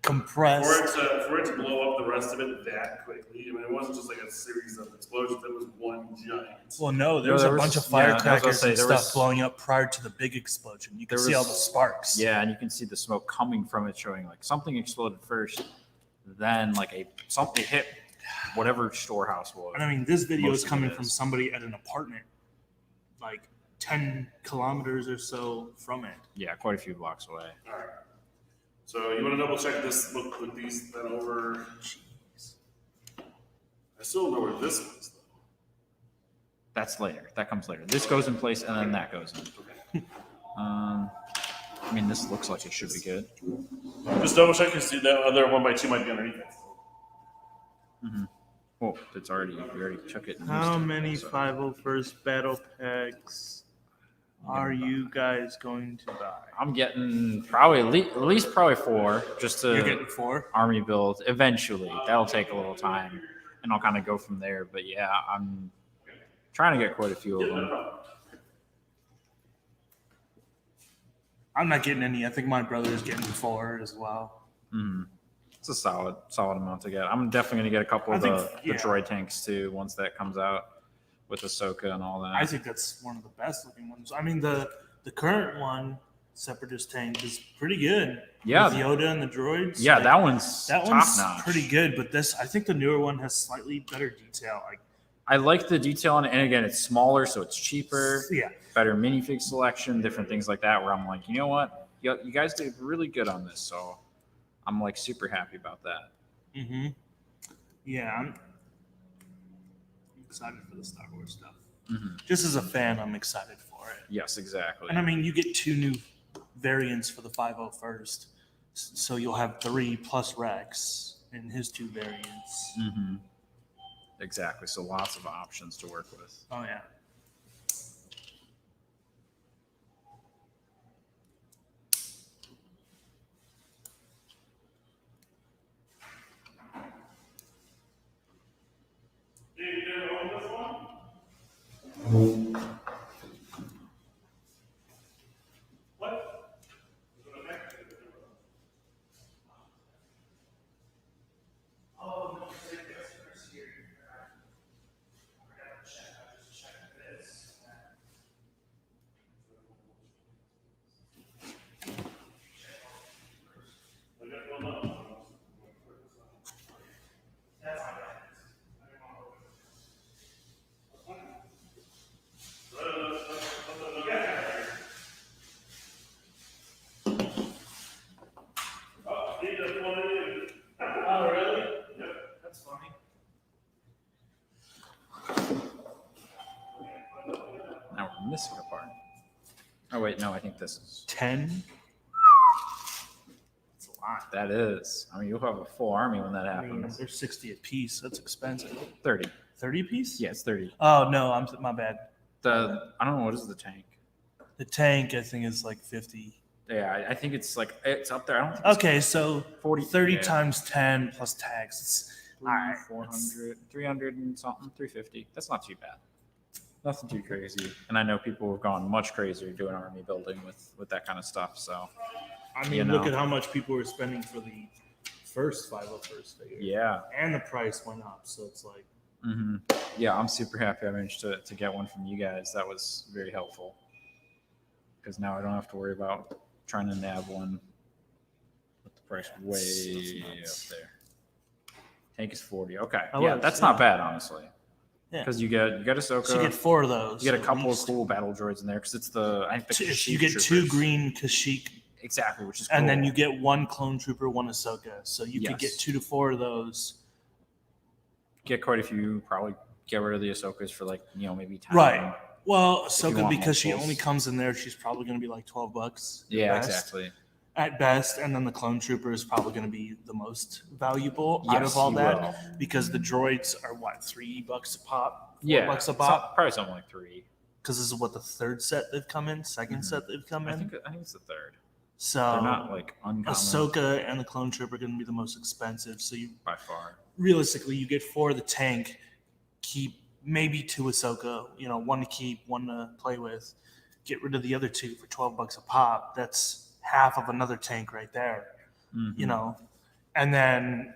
Compressed. for it to blow up the rest of it that quickly. I mean, it wasn't just like a series of explosions. It was one giant. Well, no, there No, was there a was- bunch of yeah, I was gonna firecrackers say, and there stuff was- blowing up prior to the big explosion. You can There see all was- the sparks. Yeah, and you can see the smoke coming from it, showing like something exploded first, then like something hit whatever storehouse was. And I mean, this video Most is of coming it from is. somebody at an apartment, like 10 kilometers or so from it. Yeah, quite a few blocks away. All right. So you want to double check this? Look with these then over. Jeez. I still don't know where this was though. That's later. That comes later. This goes in place, and then that goes in. I mean, this looks like it should be good. Just double check because that other 1x2 might be underneath it. Oh, it's already. We already took it. And How used it, many so- 501st battle packs are you guys going to buy? I'm getting probably at least probably 4, just You're to getting 4? army build eventually. That'll take a little time, and I'll kind of go from there. But yeah, I'm trying to get quite a few of them. I'm not getting any. I think my brother's getting 4 as well. It's a solid amount to get. I'm definitely gonna get a couple of I the think- yeah. droid tanks too once that comes out with Ahsoka and all that. I think that's one of the best looking ones. I mean, the current one, Separatist tank, is pretty good. Yeah. With Yoda and the droids. Yeah, like, that one's that top one's notch. pretty good. But this, I think the newer one has slightly better detail. Like, I like the detail on it, and again, it's smaller, so it's cheaper. yeah, Better minifig selection, different things like that. Where I'm like, you know what, you guys did really good on this, so I'm like super happy about that. mm-hmm. Yeah, I'm excited for the Star Wars stuff. Just as a fan, I'm excited for it. Yes, exactly. And I mean, you get 2 new variants for the 501st, so you'll have 3 plus Rex in his 2 variants. Exactly. So lots of options to work with. Oh yeah. Oh really? That's funny. Now we're missing a part. Oh wait, no, I think this is 10. That's a lot. that is. I mean, you'll have a full army when that I mean, happens. they're 60 a piece. That's expensive. 30. 30 a piece? Yeah, it's 30. Oh no, my bad. I don't know what is the tank. The tank, I think, is like 50. Yeah, I think it's like it's up there. I don't think it's Okay, so 40 30 yeah. times 10 plus tax. It's all right. 400, 300 and something, 350. That's not too bad. Nothing too crazy. And I know people have gone much crazier doing army building with that kind of stuff. So I mean, You look know. at how much people were spending for the first 501st figure. yeah, And the price went up, so it's like, yeah, I'm super happy I managed to get one from you guys. That was very helpful because now I don't have to worry about trying to nab one with the price way up there. Tank is 40. Okay, I yeah, was, that's yeah. not bad honestly. Yeah. Because you get Ahsoka. so you get 4 of those. You get a at couple of least. cool battle droids in there because it's the I think the You Kashyyyk get 2 troopers. green Kashyyyk, Exactly, which is cool. and then you get 1 clone trooper, 1 Ahsoka. So you could get Yes. 2 to 4 of those. get quite a few. Probably get rid of the Ahsokas for like maybe time. Right. Well, you Ahsoka, want because she multiples. only comes in there, she's probably going to be like $12. at Yeah, best. exactly. at best, and then the clone trooper is probably going to be the most valuable out Yes, of all you that will. because the droids are what, $3 a pop, Yeah, $4 a pop. probably something like 3. Because this is what the third set they've come in, 2nd set they've come in. I think it's the 3rd. So They're not like uncommon Ahsoka and the clone trooper are going to be the most expensive. So you by far. realistically you get 4 of the tank, keep maybe 2 Ahsoka, 1 to keep, 1 to play with, get rid of the other 2 for $12 a pop. That's half of another tank right there. And then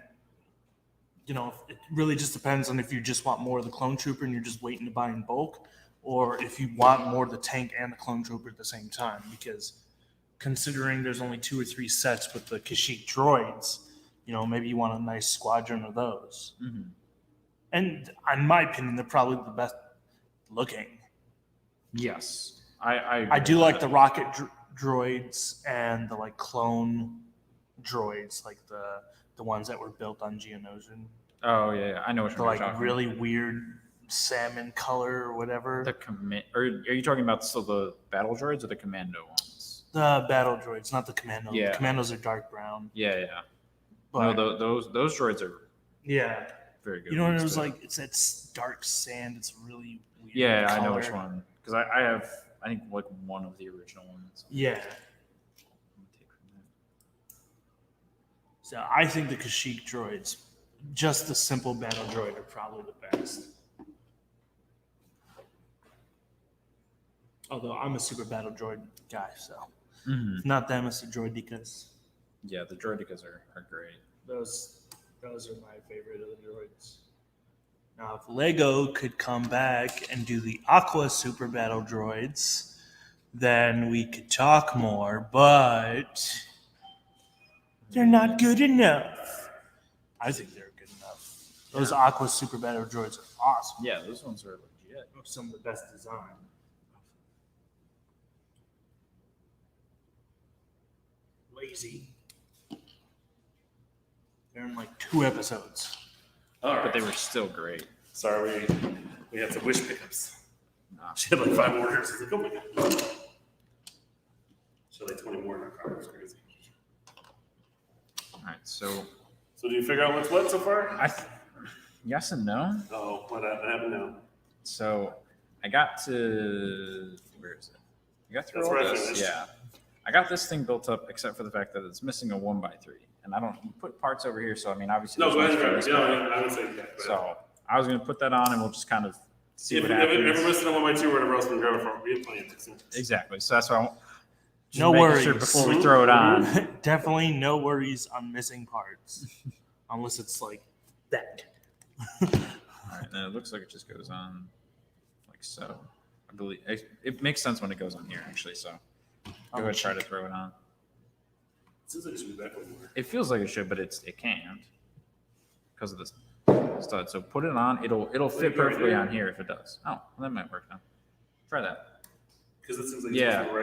it really just depends on if you just want more of the clone trooper and you're just waiting to buy in bulk, or if you want more of the tank and the clone trooper at the same time. Because considering there's only 2 or 3 sets with the Kashyyyk droids, maybe you want a nice squadron of those. And in my opinion, they're probably the best looking. Yes, I I do agree like with the that. rocket droids and the clone droids, like the ones that were built on Geonosian. Oh yeah, I know what The you're talking. really weird salmon color or whatever. Or are you talking about still the battle droids or the commando ones? The battle droids, not the commando. Yeah. The commandos are dark brown. Yeah. But No, those droids are yeah, very good. you know what it ones, was too. like? It's that dark sand. It's really weird. Yeah, I know color. which one. Because I have, I think, like one of the original ones. Yeah. So I think the Kashyyyk droids, just the simple battle droid, are probably the best. Although I'm a super battle droid guy, so if not them, it's the droidicas. Yeah, the droidicas are great. Those are my favorite of the droids. Now, if Lego could come back and do the Aqua super battle droids, then we could talk more, but they're not good enough. I think they're good enough. Those Aqua super battle droids are awesome. Yeah, those ones are legit. Some of the best design. Lazy. They're in 2 episodes. All But they right. were still great. Sorry, we had some wish pickups. Nah. She had 5 orders. I was like, oh my god. She had 20 more in her car. It was crazy. All right, so So do you figure out what's what so far? yes and no. Oh, what happened now? So I got to where is it? I got through That's all where I this. finished. Yeah, I got this thing built up, except for the fact that it's missing a 1x3, and I don't put parts over here. So I mean, obviously, No, go there's ahead. no space Yeah, for it. I would say that. So I was gonna put that on, and we'll just kind of see If what ever happens. missing a 1x2 or whatever else, we can grab it from. We have plenty of this. Exactly. So that's why I just No making sure worries. before we throw it on. Definitely no worries on missing parts. Unless it's like that. All right, and it looks like it just goes on like so. I believe it makes sense when it goes on here, actually. So go ahead, try to throw it on. Seems like it should be back over. It feels like it should, but it can't because of this stud. So put it on. It'll fit perfectly on here if it does. Oh, well, that might work now. Try that. Because it seems like Yeah. it's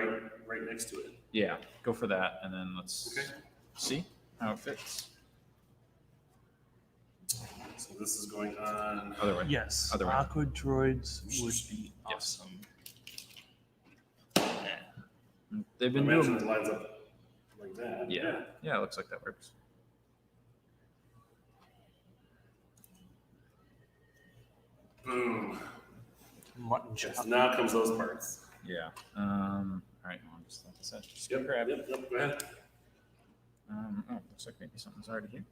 right next to it. Yeah, go for that, and then let's Okay. see how it fits. So this is going on. Other way. Yes. Other way. Aqua droids would be Yes. awesome. They've been Imagine doing. it lines up like that. Yeah, it looks like that works. Boom. Mutton chop. So now comes those parts. Yeah. All right. Well, just like I said, just Yep. grab it. Yep. Go ahead. Oh, looks like maybe something's already here.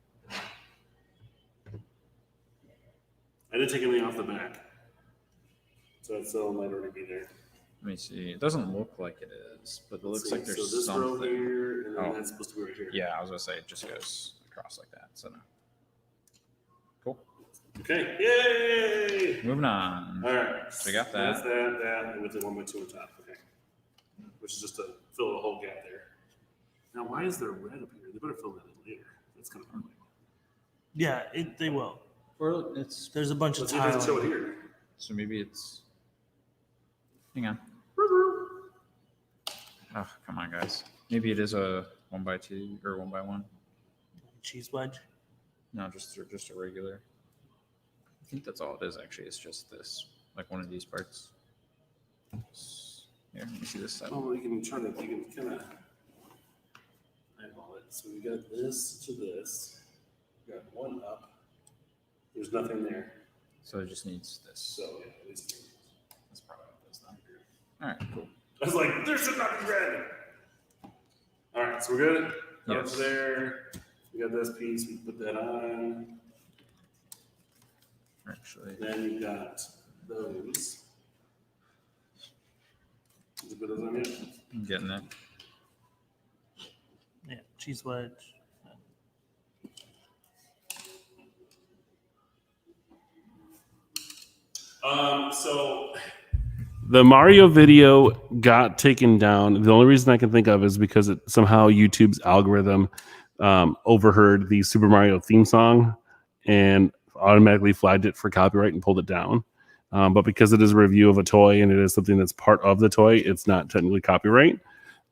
I didn't take anything off the back, so it still might already be there. Let me see. It doesn't look like it is, but it Let's looks see. like there's so this row something. here, and then Oh. that's supposed to be right here. Yeah, I was gonna say it just goes across like that. So no. Cool. Okay. Yay! Moving on. All right. So we got That's that. that, and with the 1x2 on top. Okay. Which is just to fill a whole gap there. Now, why is there red up here? They better fill that in later. That's kind of annoying. Yeah, they will. Or it's There's a bunch of Let's see if it doesn't show it tiling. here. so maybe it's. Hang on. Oh, come on, guys. Maybe it is a 1x2 or 1x1. Cheese wedge. No, just a regular. I think that's all it is. Actually, it's just this, like one of these parts. Here, let me see this side. Oh, you can try to. You can kind of. So we got this to this. We got one up. There's nothing there. So it just needs this. So yeah, at least three. That's probably what it is then. All right, cool. I was like, there should not be red. All right, so we're good. Yes. Up there. We got this piece. We put that on. Actually, Then you got those. Did you put those on yet? I'm getting that. Yeah, cheese wedge. So the Mario video got taken down. The only reason I can think of is because somehow YouTube's algorithm overheard the Super Mario theme song and automatically flagged it for copyright and pulled it down. But because it is a review of a toy and it is something that's part of the toy, it's not technically copyright.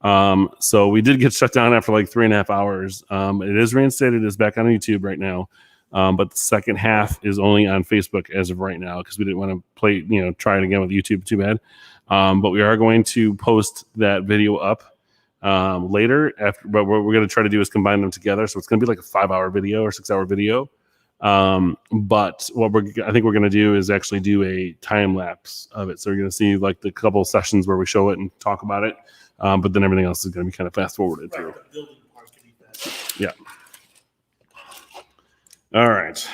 So we did get shut down after like 3.5 hours. It is reinstated. It's back on YouTube right now. But the second half is only on Facebook as of right now because we didn't want to try it again with YouTube too bad. But we are going to post that video up later. But what we're going to try to do is combine them together. So it's going to be like a 5-hour video or 6-hour video. But what I think we're going to do is actually do a time lapse of it. So you're going to see like the couple of sessions where we show it and talk about it. But then everything else is going to be kind of fast forwarded through. The building part can be fast. Yeah. All right.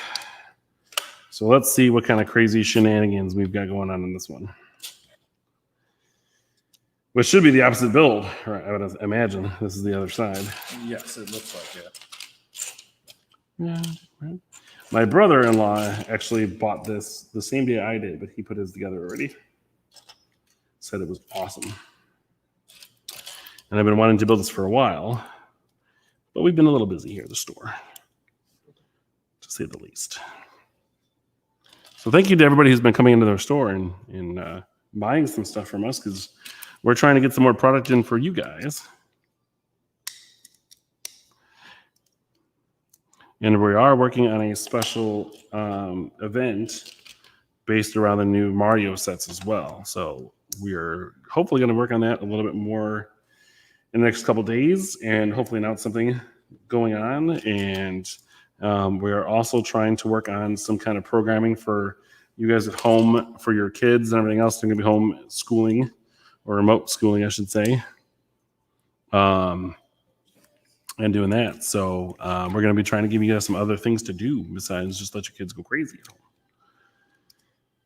So let's see what kind of crazy shenanigans we've got going on in this one. Which should be the opposite build, right? I would imagine. This is the other side. Yes, it looks like it. Yeah. Right. My brother-in-law actually bought this the same day I did, but he put his together already. Said it was awesome. And I've been wanting to build this for a while, but we've been a little busy here at the store, to say the least. So thank you to everybody who's been coming into their store and buying some stuff from us because we're trying to get some more product in for you guys. And we are working on a special event based around the new Mario sets as well. So we're hopefully going to work on that a little bit more in the next couple of days and hopefully announce something going on. And we are also trying to work on some kind of programming for you guys at home for your kids and everything else. They're going to be home schooling or remote schooling, I should say. And doing that. So we're going to be trying to give you guys some other things to do besides just let your kids go crazy at home.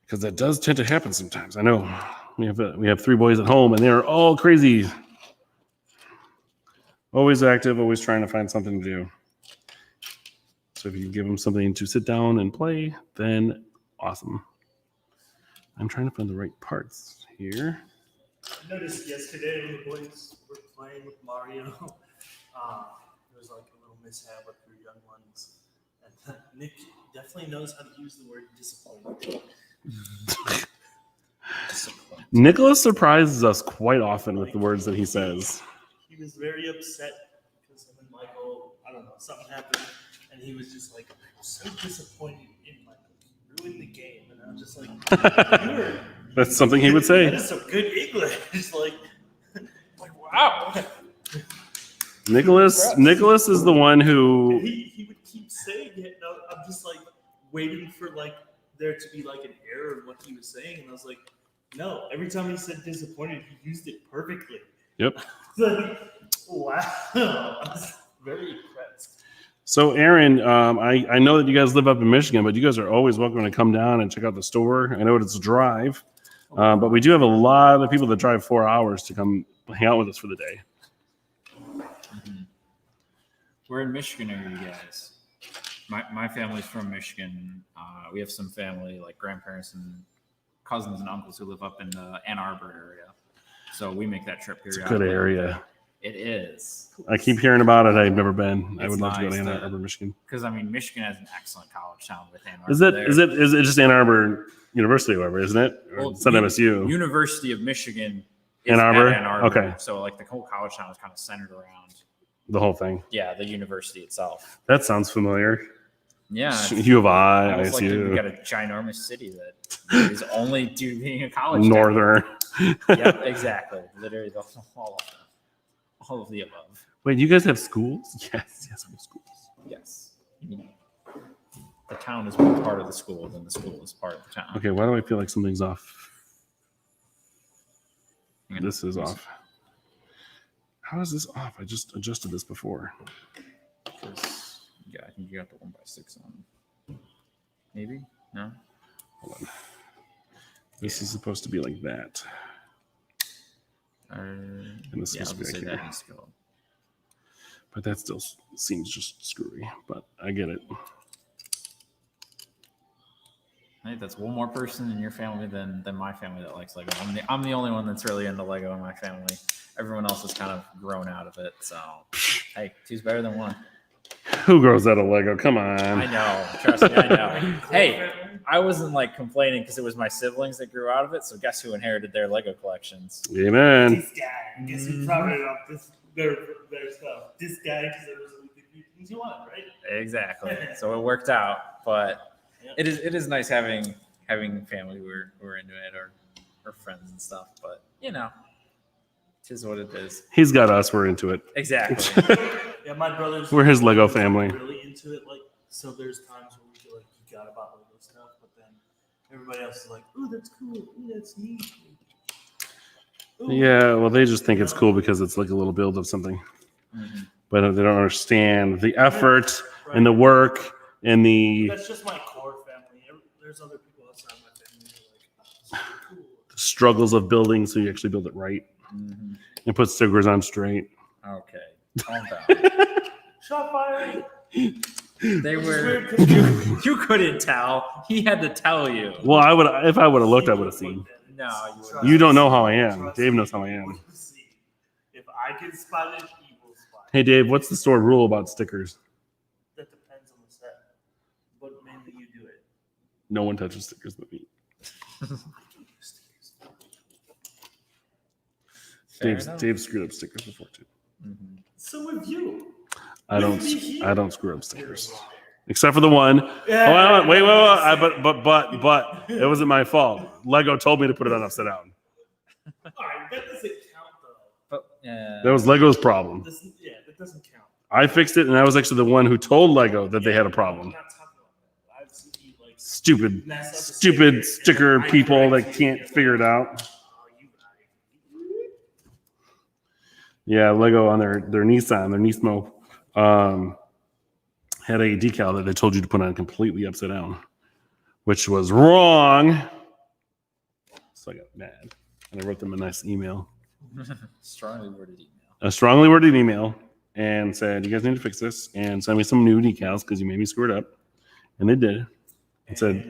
Because that does tend to happen sometimes. I know we have 3 boys at home and they're all crazy. Always active, always trying to find something to do. So if you give them something to sit down and play, then awesome. I'm trying to find the right parts here. I noticed yesterday when the boys were playing with Mario, there was like a little mishap with your young ones. And Nick definitely knows how to use the word disappointed. Nicholas surprises us quite often with the words that he says. He was very upset because him and Michael, I don't know, something happened. And he was just like, I'm so disappointed in Michael. He ruined the game. And I was just like, That's something he would say. That is some good English. like wow. Nicholas is the one who He would keep saying it. And I'm just like waiting for like there to be like an error in what he was saying. And I was like, no, every time he said disappointed, he used it perfectly. Yep. Like, wow. I was very impressed. So Aaron, I know that you guys live up in Michigan, but you guys are always welcome to come down and check out the store. I know it's a drive, but we do have a lot of people that drive 4 hours to come hang out with us for the day. Mm-hmm. Where in Michigan are you guys? My family's from Michigan. We have some family, like grandparents and cousins and uncles who live up in the Ann Arbor area. So we make that trip periodically. It's a good area. It is. I keep hearing about it. I've never been. I It's would love to go to nice Ann to- Arbor, Michigan. Because I mean, Michigan has an excellent college town with Ann Arbor. Is it just Ann Arbor University, however, isn't it? Or Well, it's not MSU. University of Michigan. Is Ann at Arbor? Ann Arbor. Okay. So like the whole college town is kind of centered around, The whole thing. yeah, the university itself. That sounds familiar. Yeah. it's U of I, almost like we ISU, got a ginormous city that is only due to being a college town. Northern. Yep, exactly. Literally the whole of them. All of the above. Wait, you guys have schools? Yes, we have schools. Yes. The town is more part of the school than the school is part of the town. Okay, why do I feel like something's off? Hang on. This is off. How is this off? I just adjusted this before. Yeah, I think you got the 1x6 on. Maybe? No? Hold on. This is supposed to be like that. And this is supposed to be like here. needs to go. But that still seems just screwy. But I get it. I think that's one more person in your family than my family that likes Lego. I'm the only one that's really into Lego in my family. Everyone else has kind of grown out of it. So, hey, two's better than one. Who grows out of Lego? Come on. I know. Trust me, I know. Hey, I wasn't like complaining because it was my siblings that grew out of it. So guess who inherited their Lego collections? Amen. This guy. Guess who profited off their stuff? This guy, because there was the things you wanted, right? Exactly. So it worked out. But it is nice having family who are into it or friends and stuff. But it is what it is. He's got us. We're into it. Exactly. Yeah, my brothers. We're his Lego family. Really into it, like so. There's times where we feel like you got about Lego stuff, but then everybody else is like, "Ooh, that's cool. Ooh, that's neat." Ooh. Yeah, well, they just think it's cool because it's like a little build of something, but they don't understand the effort and the work and the That's just my core family. There's other people outside my family who are like, "Oh, cool." struggles of building, so you actually build it right and put stickers on straight. Okay. Calm down. Shot fired. They were. You couldn't tell. He had to tell you. Well, I would if I would have looked, I would have seen. No, you wouldn't. You don't know how I am. Dave knows how I am. If I can spot it, he will spot it. Hey, Dave, what's the store rule about stickers? That depends on the set, but mainly you do it. No one touches stickers but me. Dave screwed up stickers before too. So have you. I don't screw up stickers. Except for the one. Oh, wait. But it wasn't my fault. Lego told me to put it on upside down. All right, that doesn't count though. But, That was Lego's problem. That doesn't count. I fixed it, and I was actually the one who told Lego that they had a problem. I'm not talking about that. I've seen you like Stupid mess up the sticker I people that correct can't you. figure it out. Oh, you Yeah, Lego on their Nissan, their Nismo, had a decal that they told you to put on completely upside down, which was wrong. So I got mad, and I wrote them a nice email, strongly worded email. a strongly worded email, and said, "You guys need to fix this and send me some new decals because you made me screw it up." And they did. And said,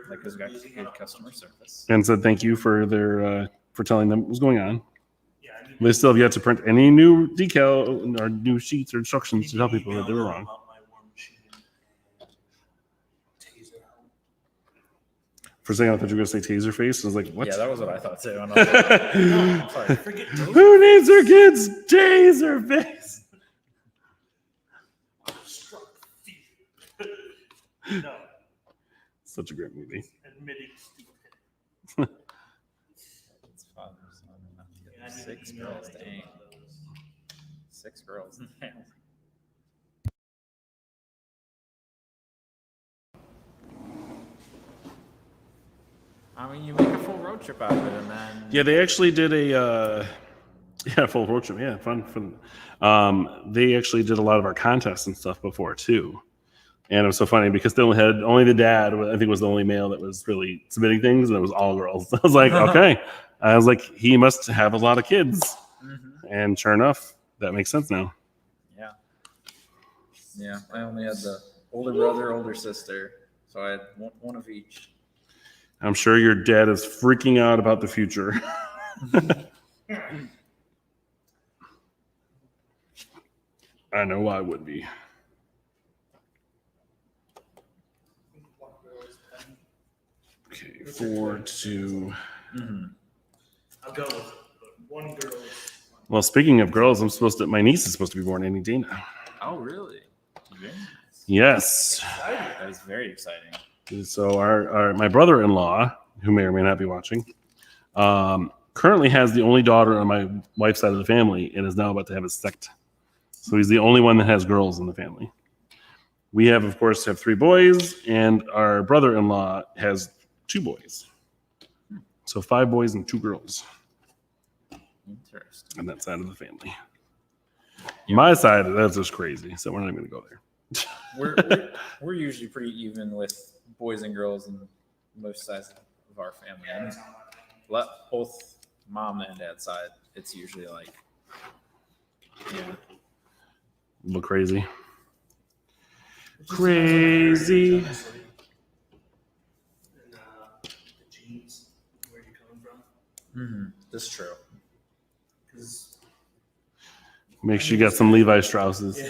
Like those guys good customer service. "Thank you for for telling them what was going on." Yeah, I need They still have yet to print any new decal or new sheets or instructions to tell people that they were wrong. About my war machine and taser helm. For a second, I thought you were going to say taser face. I was like, what? Yeah, that was what I thought too. And I was like, no, I'm sorry. Forget taser. Who needs their kids taser face? Struck fear. No, Such a great movie. admitting stupid. It's fun. Yeah, I need Six to email girls, Lego dang. about those. 6 girls. I mean, you make a full road trip out of it, and then Yeah, they actually did a full road trip. Yeah, fun. They actually did a lot of our contests and stuff before too. And it was so funny because they only the dad, I think, was the only male that was really submitting things, and it was all girls. I was like, okay. I was like, he must have a lot of kids. And sure enough, that makes sense now. yeah, I only had the older brother, older sister, so I had one of each. I'm sure your dad is freaking out about the future. I know I would be. Okay, 4 2. I'll go with one girl. Well, speaking of girls, my niece is supposed to be born any day now. Oh, really? Very nice. Yes. That is very exciting. So my brother-in-law, who may or may not be watching, currently has the only daughter on my wife's side of the family and is now about to have a sect. So he's the only one that has girls in the family. We have, of course, 3 boys, and our brother-in-law has 2 boys. So 5 boys and 2 girls Interesting. on that side of the family. My side, that's just crazy. So we're not even going to go there. We're usually pretty even with boys and girls in most sides of our family. And both mom and dad's side, it's usually like, yeah. A little crazy. Crazy. And, the genes, where you're coming from. That's true. Because Make sure you got some Levi Strausses. I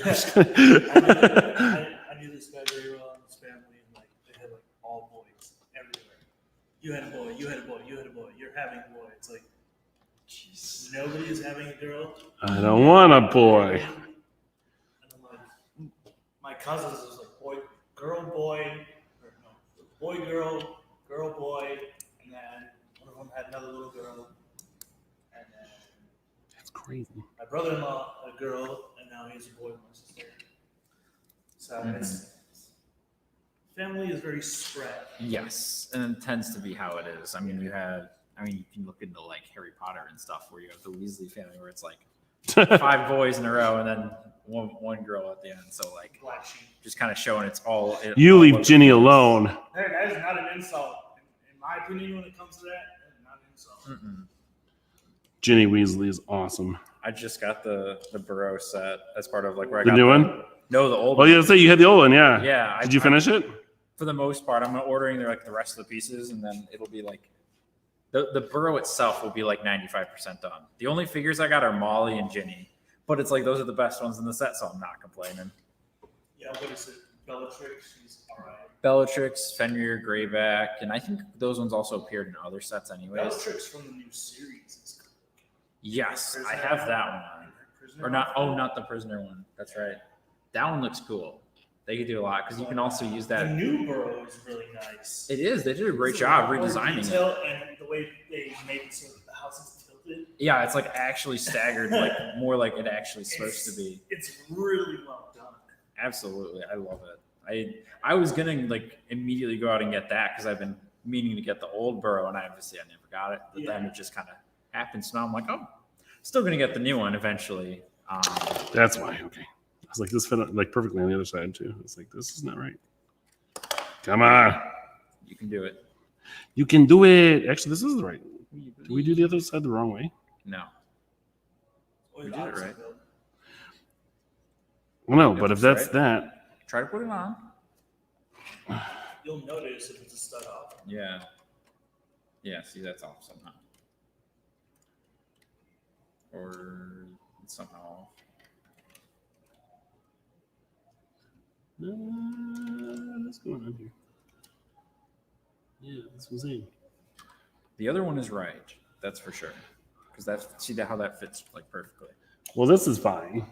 knew this guy very well in his family, and like they had like all boys everywhere. You had a boy, you had a boy, you had a boy. You're having a boy. It's like, jeez, nobody is having a girl. I don't want a boy. And I'm like, my cousins was like boy, girl, boy, or no, boy, girl, boy, and then one of them had another little girl, and then That's crazy. my brother-in-law had a girl, and now he has a boy with my sister. So it's family is very spread. Yes, and it tends to be how it is. I mean, you can look into like Harry Potter and stuff where you have the Weasley family where it's like 5 boys in a row and then one girl at the end. So like, Black sheep. just kind of showing it's all. You all leave what Ginny it is. alone. Hey, that is not an insult. In my opinion, when it comes to that is not an insult. Mm-mm. Ginny Weasley is awesome. I just got the Burrow set as part of like where I The got new one? No, the old Oh, one. yeah, say you had the old one, yeah. Yeah. Did you finish it? For the most part, I'm ordering the rest of the pieces, and then it'll be like the Burrow itself will be like 95% done. The only figures I got are Molly and Ginny, but it's like those are the best ones in the set, so I'm not complaining. Yeah, what is it? Bellatrix, she's alright. Bellatrix, Fenrir, Greyback, and I think those ones also appeared in other sets anyways. Bellatrix from the new series is cool. Yes, I have that one. Prisoner Or not? Oh, not the Prisoner one. That's right. That one looks cool. They could do a lot because you can also use The that. new Burrow is really nice. It is. They did a great It's job lot more redesigning detail, it. and the way they made it so that the house is tilted. Yeah, it's like actually staggered, like more like it actually is supposed to be. It's really well done. Absolutely, I love it. I was gonna like immediately go out and get that because I've been meaning to get the old Burrow, and I never got it. But then it just kind of happened. So now I'm like, oh, still gonna get the new one eventually. That's why. Okay. I was like, this fit like perfectly on the other side too. It's like, this is not right. Come on. You can do it. You can do it. Actually, this is the right. Did we do the other side the wrong way? No. Oh, You did it right. Well, no, If but if it's that's right. that, Try to put it on. You'll notice if it's a stud off. Yeah. Yeah, see, that's off somehow. Or it's somehow off. what's going on here? Yeah, that's what I'm saying. The other one is right. That's for sure. Because see how that fits like perfectly. Well, this is fine.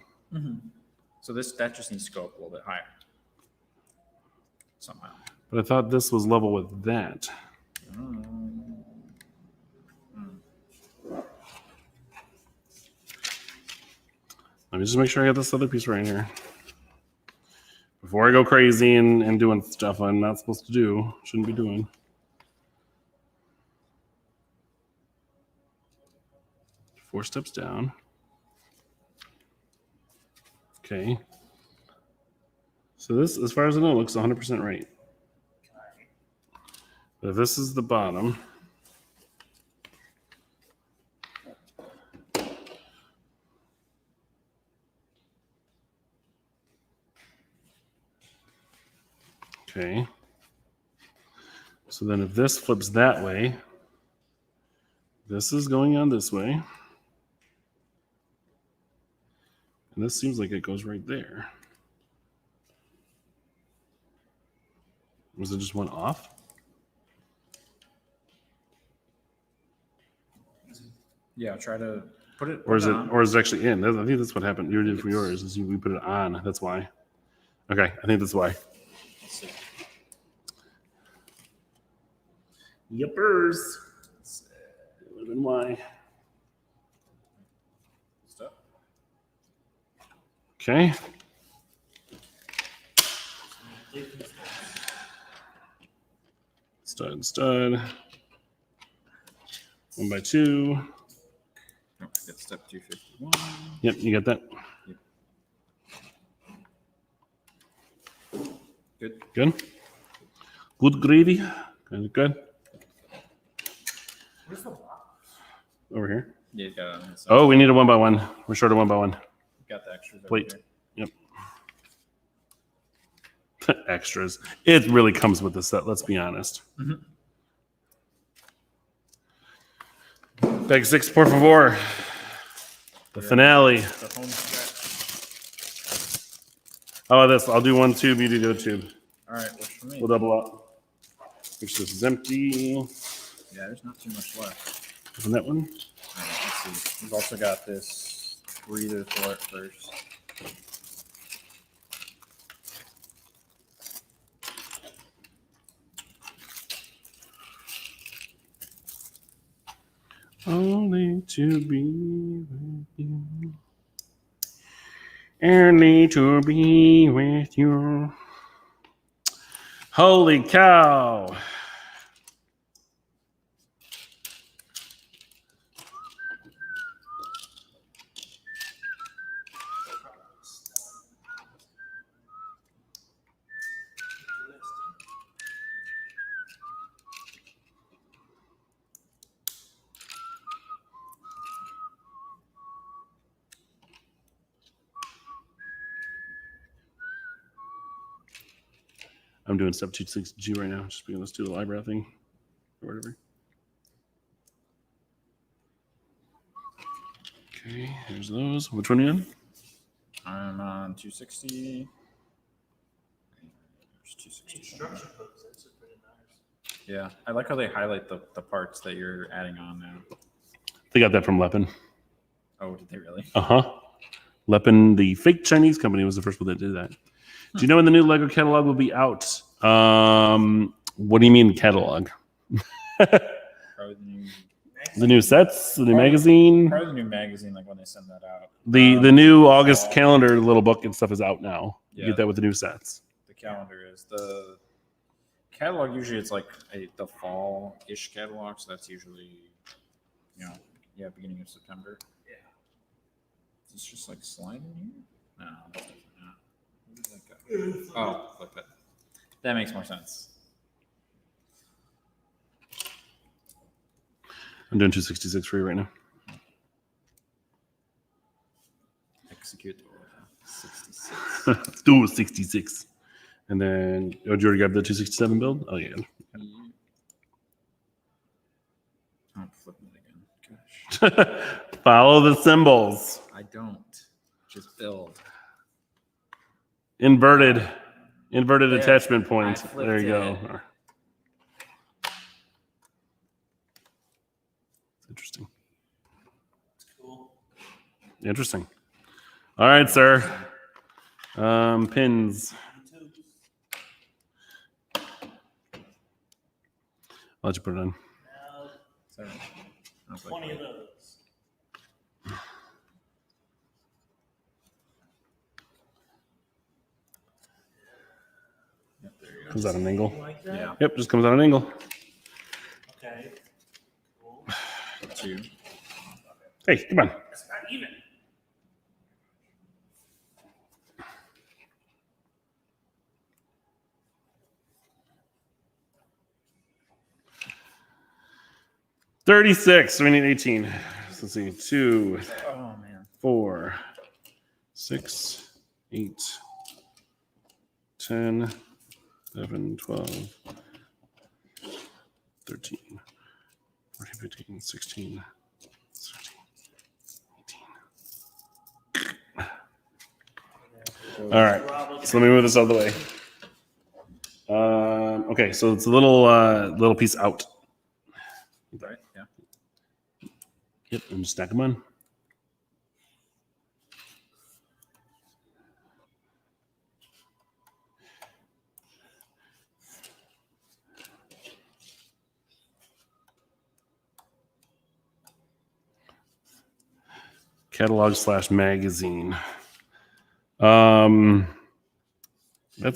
So that just needs to go up a little bit higher. Somehow. But I thought this was level with that. Let me just make sure I got this other piece right here. Before I go crazy and doing stuff I'm not supposed to do, shouldn't be doing. Four steps down. Okay. So this, as far as I know, looks 100% right. But if this is the bottom, okay. So then if this flips that way, this is going on this way. And this seems like it goes right there. Was it just one off? Yeah, try to put it. Or is on. it actually in? I think that's what happened. You did for yours. Is we put it on. That's why. Okay, I think that's why. Let's see. Yippers. That would have been why. Okay. Stud. 1x2. Oh, get step 251. Yep, you got that. Good. Good. Good gravy. Good. Where's the box? Over here. Yeah, you got it on this side. Oh, we need a 1x1. We're short of 1x1. Got the extras over Wait. here. Yep. Extras. It really comes with the set, let's be honest. Bag 6, por favor. The finale. The home stretch. Oh, this. I'll do one tube, you do the other tube. All right, works for me. We'll double up. Which this is empty. Yeah, there's not too much left. Open that one. All right, let's see. We've also got this breather for it first. Only to be with you. Only to be with you. Holy cow. I'm doing step 260G right now. Just because let's do the eyebrow thing or whatever. Okay, here's those. Which one are you on? I'm on 260. There's 260. Instruction books, that's pretty nice. Yeah, I like how they highlight the parts that you're adding on now. They got that from Lepin. Oh, did they really? Lepin, the fake Chinese company, was the first one that did that. Do you know when the new Lego catalog will be out? What do you mean catalog? Probably the new, The new sets, the new magazine, probably the new magazine, like when they send that out. the new August calendar little book and stuff is out now. You Yeah. get that with the new sets. The calendar is the catalog. Usually, it's like the fall-ish catalog, so that's usually, beginning of September. Yeah. Is this just like slide in here? No, that's definitely not. Where did that go? Oh, flip it. That makes more sense. I'm doing 266 for you right now. Execute 66. Let's do 66. And then, oh, did you already grab the 267 build? Oh, yeah. I'm flipping it again. Gosh. Follow the symbols. I don't. Just build. Inverted There. attachment point. I flipped There you go. it. Interesting. Cool. Interesting. All right, sir. Pins. I'll let you put it on. Now, Sorry. I was like, 20 of those. Yep, there you go. Comes out an angle. Like that? Yeah. Yep, just comes out an angle. Okay. Cool. 2. Hey, come on. That's not even. $36. So we need 18. So let's see. 2, Oh, man. 4, 6, 8, 10, 11, 12, 13, 14, 15, 16, 17, 18. All right. So let me move this out of the way. Okay, so it's a little piece out. Right? Yeah. Yep, and just stack them on. Catalog / magazine. That's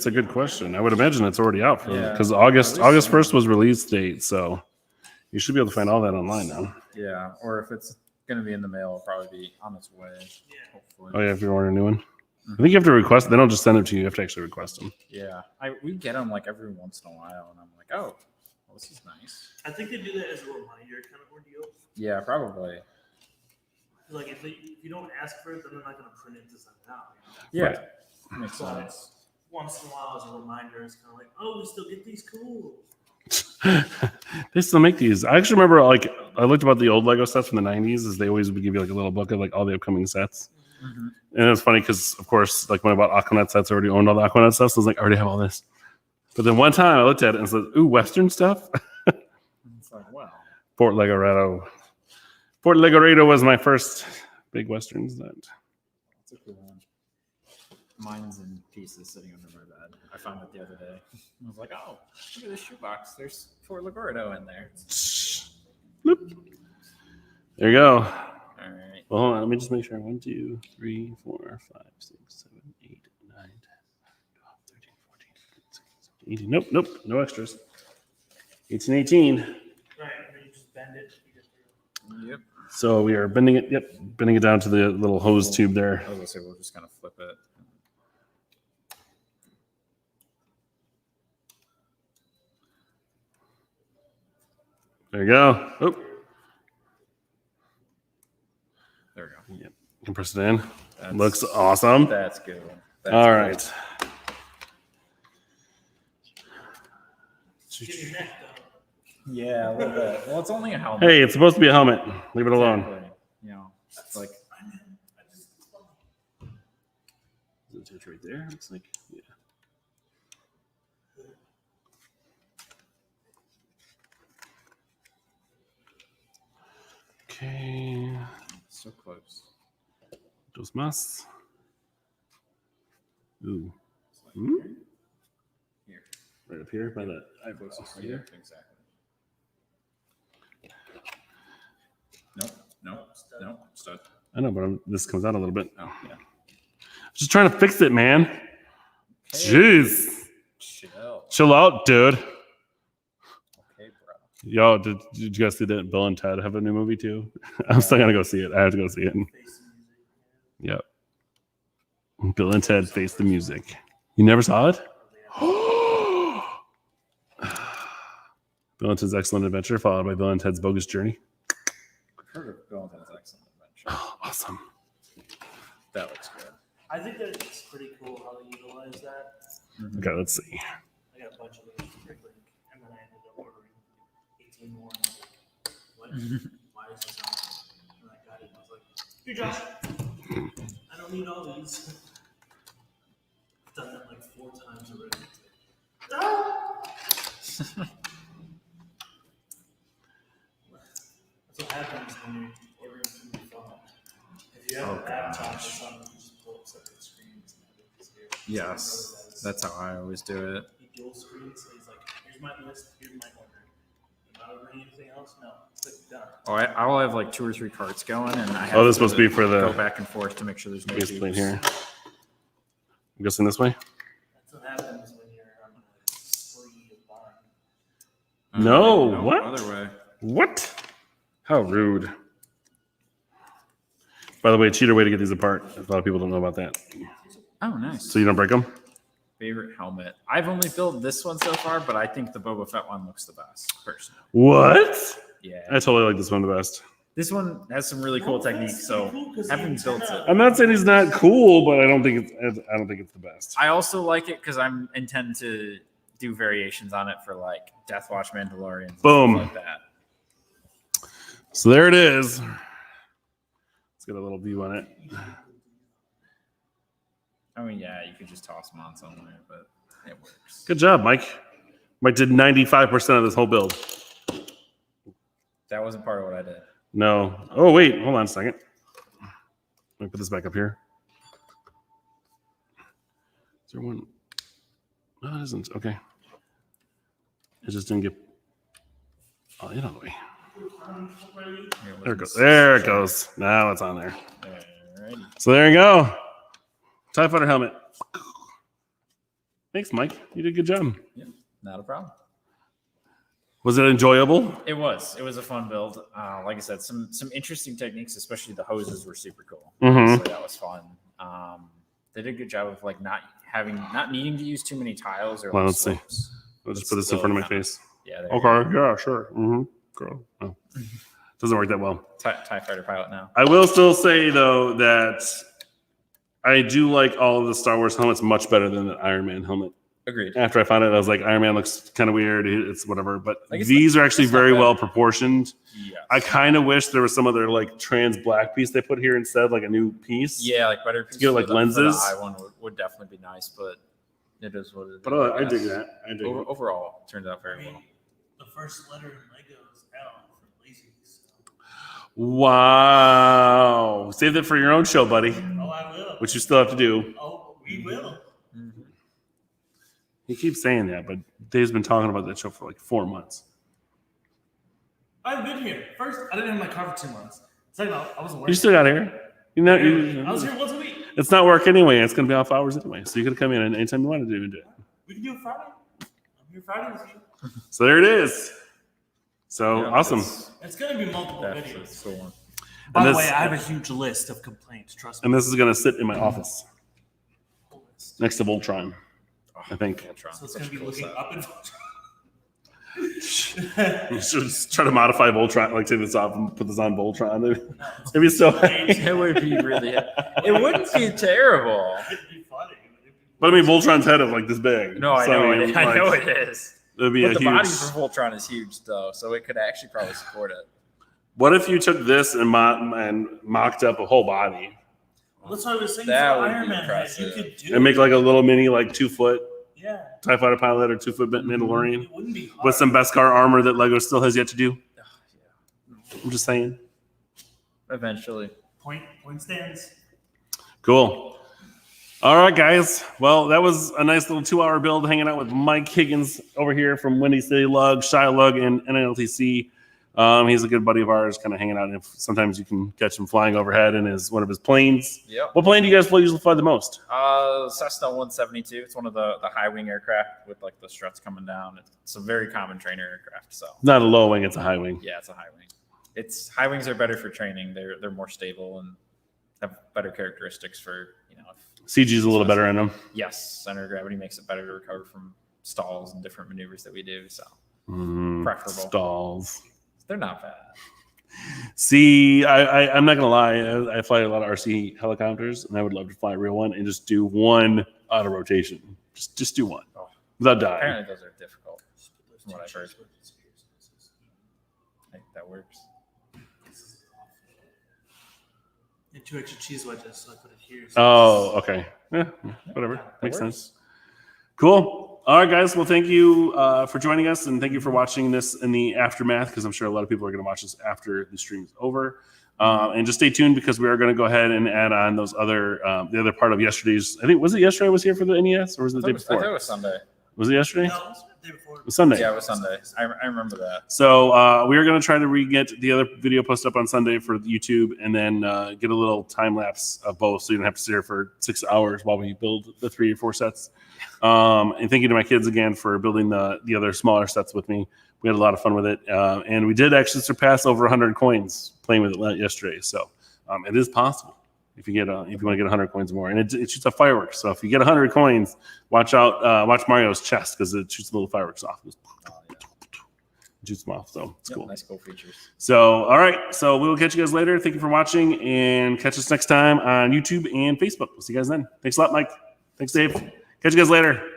a good question. I would imagine it's already out for Yeah. because August 1st was release date, so you should be able to find all that online now. Yeah, or if it's going to be in the mail, it'll probably be on its way. Hopefully. Oh yeah, if you're ordering a new one, I think you have to request. They don't just send them to you; you have to actually request them. Yeah, we get them like every once in a while, and I'm like, oh, well, this is nice. I think they do that as a reminder kind of ordeal. Yeah, probably. Like if you don't ask for it, then they're not going to print it to send it out. Yeah, Right. makes So sense. once in a while, as a reminder, it's kind of like, oh, we still get these cool. They still make these. I actually remember, like, I looked about the old Lego sets from the '90s, as they always would give you like a little book of like all the upcoming sets. Mm-hmm. And it's funny because, of course, like when I bought Aquanet sets, I already owned all the Aquanet stuff. So I was like, I already have all this. But then one time I looked at it and said, ooh, Western stuff. It's like, wow. Fort Legorado. Fort Legorado was my first big Western set. That's a cool one. Mine's in pieces sitting under my bed. I found it the other day. I was like, oh, look at this shoebox. There's Fort Legorado in there. Bloop. There you go. All right. Well, hold on. Let me just make sure. 1, 2, 3, 4, 5, 6, 7, 8, 9, 10, 12, 13, 14, 15, 16, 17, 18. Nope. No extras. 18, 18. Right, and then you just bend it. Yep. So we are bending it. Yep. Bending it down to the little hose tube there. I was going to say, we'll just kind of flip it. There you go. Oh. There we go. Yep. You can press it in. That's, Looks awesome. That's good. That's All good. right. Get your neck though. Yeah, a little bit. Well, it's only a helmet. Hey, it's supposed to be a helmet. Leave it alone. Exactly. You know, it's like, Is it right there? Looks like. Yeah. Okay. so close. Dos más. Ooh. It's like Hmm? here. Right up here by the eyebrow. Closest Right to you. here. Exactly. Nope. Stud. I know, but this comes out a little bit. Oh, yeah. Just trying to fix it, man. Jeez. Chill out, dude. Okay, bro. Yo, did you guys see that Bill and Ted have a new movie too? I'm still gonna go see it. I have to go see it. Yep. Bill and Ted Face the Music. You never saw it? Bill and Ted's Excellent Adventure, followed by Bill and Ted's Bogus Journey. I've heard of Bill and Ted's Excellent Adventure. Awesome. That looks good. I think that it's pretty cool how they utilize that. Mm-hmm. Okay, let's see. I got a bunch of those for Link, and then I ended up ordering 18 more. And I was like, what? Why is this on? And I got it. And I was like, here, Josh. I don't need all these. I've done that like 4 times already. It's like, ah! That's what happens when you're ordering from your phone. If you have a laptop or something, you just pull up separate screens. And it's here. Yes, that's how I always do it. He dual screens, so he's like, here's my list, here's my order. I'm not ordering anything else? No. It's like done. Oh, I will have like 2 or 3 carts going, and I have Oh, this must be for the go back and forth to make sure there's no base plate dupes. here. I'm guessing this way? That's what happens when you're on a spree of buying. No, what? Other way. What? How rude. By the way, cheater way to get these apart. A lot of people don't know about that. Oh, nice. So you don't break them? Favorite helmet. I've only built this one so far, but I think the Boba Fett one looks the best, personally. What? Yeah. I totally like this one the best. This one has some really cool techniques, so having built it. I'm not saying he's not cool, but I don't think it's the best. I also like it because I'm intend to do variations on it for like Death Watch Mandalorians and Boom. stuff like that. So there it is. Let's get a little view on it. I mean, yeah, you could just toss them on somewhere, but it works. Good job, Mike. Mike did 95% of this whole build. That wasn't part of what I did. No. Oh, wait. Hold on a second. Let me put this back up here. Is there one? No, it isn't. Okay. It just didn't get. Oh, you know the way. There it goes. There it goes. Now it's on there. Alrighty. So there you go. TIE Fighter helmet. Thanks, Mike. You did a good job. Yeah, not a problem. Was it enjoyable? It was. It was a fun build. Like I said, some interesting techniques, especially the hoses were super cool. Mhm. So that was fun. They did a good job of like not needing to use too many tiles or. Well, like, let's see. slopes. I'll just put this in front of my face. Yeah. There you go. Okay. Yeah. Sure. Girl. Oh. Doesn't work that well. TIE Fighter pilot now. I will still say though that I do like all of the Star Wars helmets much better than the Iron Man helmet. Agreed. After I found it, I was like, Iron Man looks kind of weird. It's whatever. But Like, it's these are actually it's not very bad. well proportioned. Yes. I kind of wish there was some other like trans black piece they put here instead, like a new piece. Yeah, like better piece get, for like, the lenses. eye one would definitely be nice, but it is what it is. But I dig guess. that. I dig it. Overall, it turned out very well. The first letter in Lego is L for lazy. Wow. Save that for your own show, buddy, Oh, I will. which you still have to do. Oh, we will. He keeps saying that, but Dave's been talking about that show for like 4 months. I've been here. First, I didn't have my car for 2 months. Second, I wasn't working. You still got here. You know, I was here once a week. it's not work anyway. It's going to be off hours anyway. So you could come in anytime you wanted to do it. We can do it Friday. I'm here Friday with you. So there it is. So Yeah, awesome. It's going to be multiple That's videos. a cool one. By And the this- way, I have a huge list of complaints. Trust me. And this is going to sit in my office next to Voltron, I think. Voltron, So it's such going to a be cool looking set. up and You should just try to modify Voltron, like take this off and put this on Voltron. It'd be so. It would be really. It wouldn't be terrible. It'd be funny. But I mean, Voltron's head is like this big. No, I So, know mean, it. I know like, it is. It'd be But a the huge. body for Voltron is huge, though, so it could actually probably support it. What if you took this and mocked up a whole body Well, that's what I was saying. That for would Iron be Man head, you impressive. could do and make like a little mini, like 2 foot yeah. TIE Fighter pilot or 2 foot Mandalorian It wouldn't be hard. with some Beskar armor that Lego still has yet to do? I'm just saying. Eventually. Point stands. Cool. All right, guys. Well, that was a nice little 2-hour build hanging out with Mike Higgins over here from Windy City Lug, Shy Lug, and NLTC. He's a good buddy of ours, kind of hanging out. And sometimes you can catch him flying overhead in one of his planes. Yep. What plane do you guys usually fly the most? Cessna 172. It's one of the high wing aircraft with like the struts coming down. It's a very common trainer aircraft. So Not a low wing, it's a high wing. yeah, it's a high wing. High wings are better for training. They're more stable and have better characteristics for CG's a little better in them. Yes, center of gravity makes it better to recover from stalls and different maneuvers that we do. So preferable. Stalls. They're not bad. See, I'm not gonna lie. I fly a lot of RC helicopters, and I would love to fly a real one and just do one auto rotation. Just do one without dying. Apparently, those are difficult. From what I've heard. I think that works. And 2 extra cheese wedges, so I put it here. So Oh, okay. Yeah, whatever. Makes sense. Cool. All right, guys. Well, thank you for joining us, and thank you for watching this in the aftermath, because I'm sure a lot of people are going to watch this after the stream is over. And just stay tuned, because we are going to go ahead and add on those other the other part of yesterday's. I think, was it yesterday I was here for the NES, or was it the day I before? thought it was Sunday. Was it yesterday? No, it was the day before. It was Sunday. Yeah, it was Sunday. I remember that. So we are going to try to get the other video posted up on Sunday for YouTube, and then get a little time lapse of both, so you don't have to sit here for 6 hours while we build the 3 or 4 sets. And thank you to my kids again for building the other smaller sets with me. We had a lot of fun with it, and we did actually surpass over 100 coins playing with it yesterday. So it is possible if you want to get 100 coins more, and it shoots off fireworks. So if you get 100 coins, watch Mario's chest, because it shoots little fireworks off. It shoots them off, so it's cool. Nice cool features. So, all right. So we will catch you guys later. Thank you for watching, and catch us next time on YouTube and Facebook. We'll see you guys then. Thanks a lot, Mike. Thanks, Dave. Catch you guys later.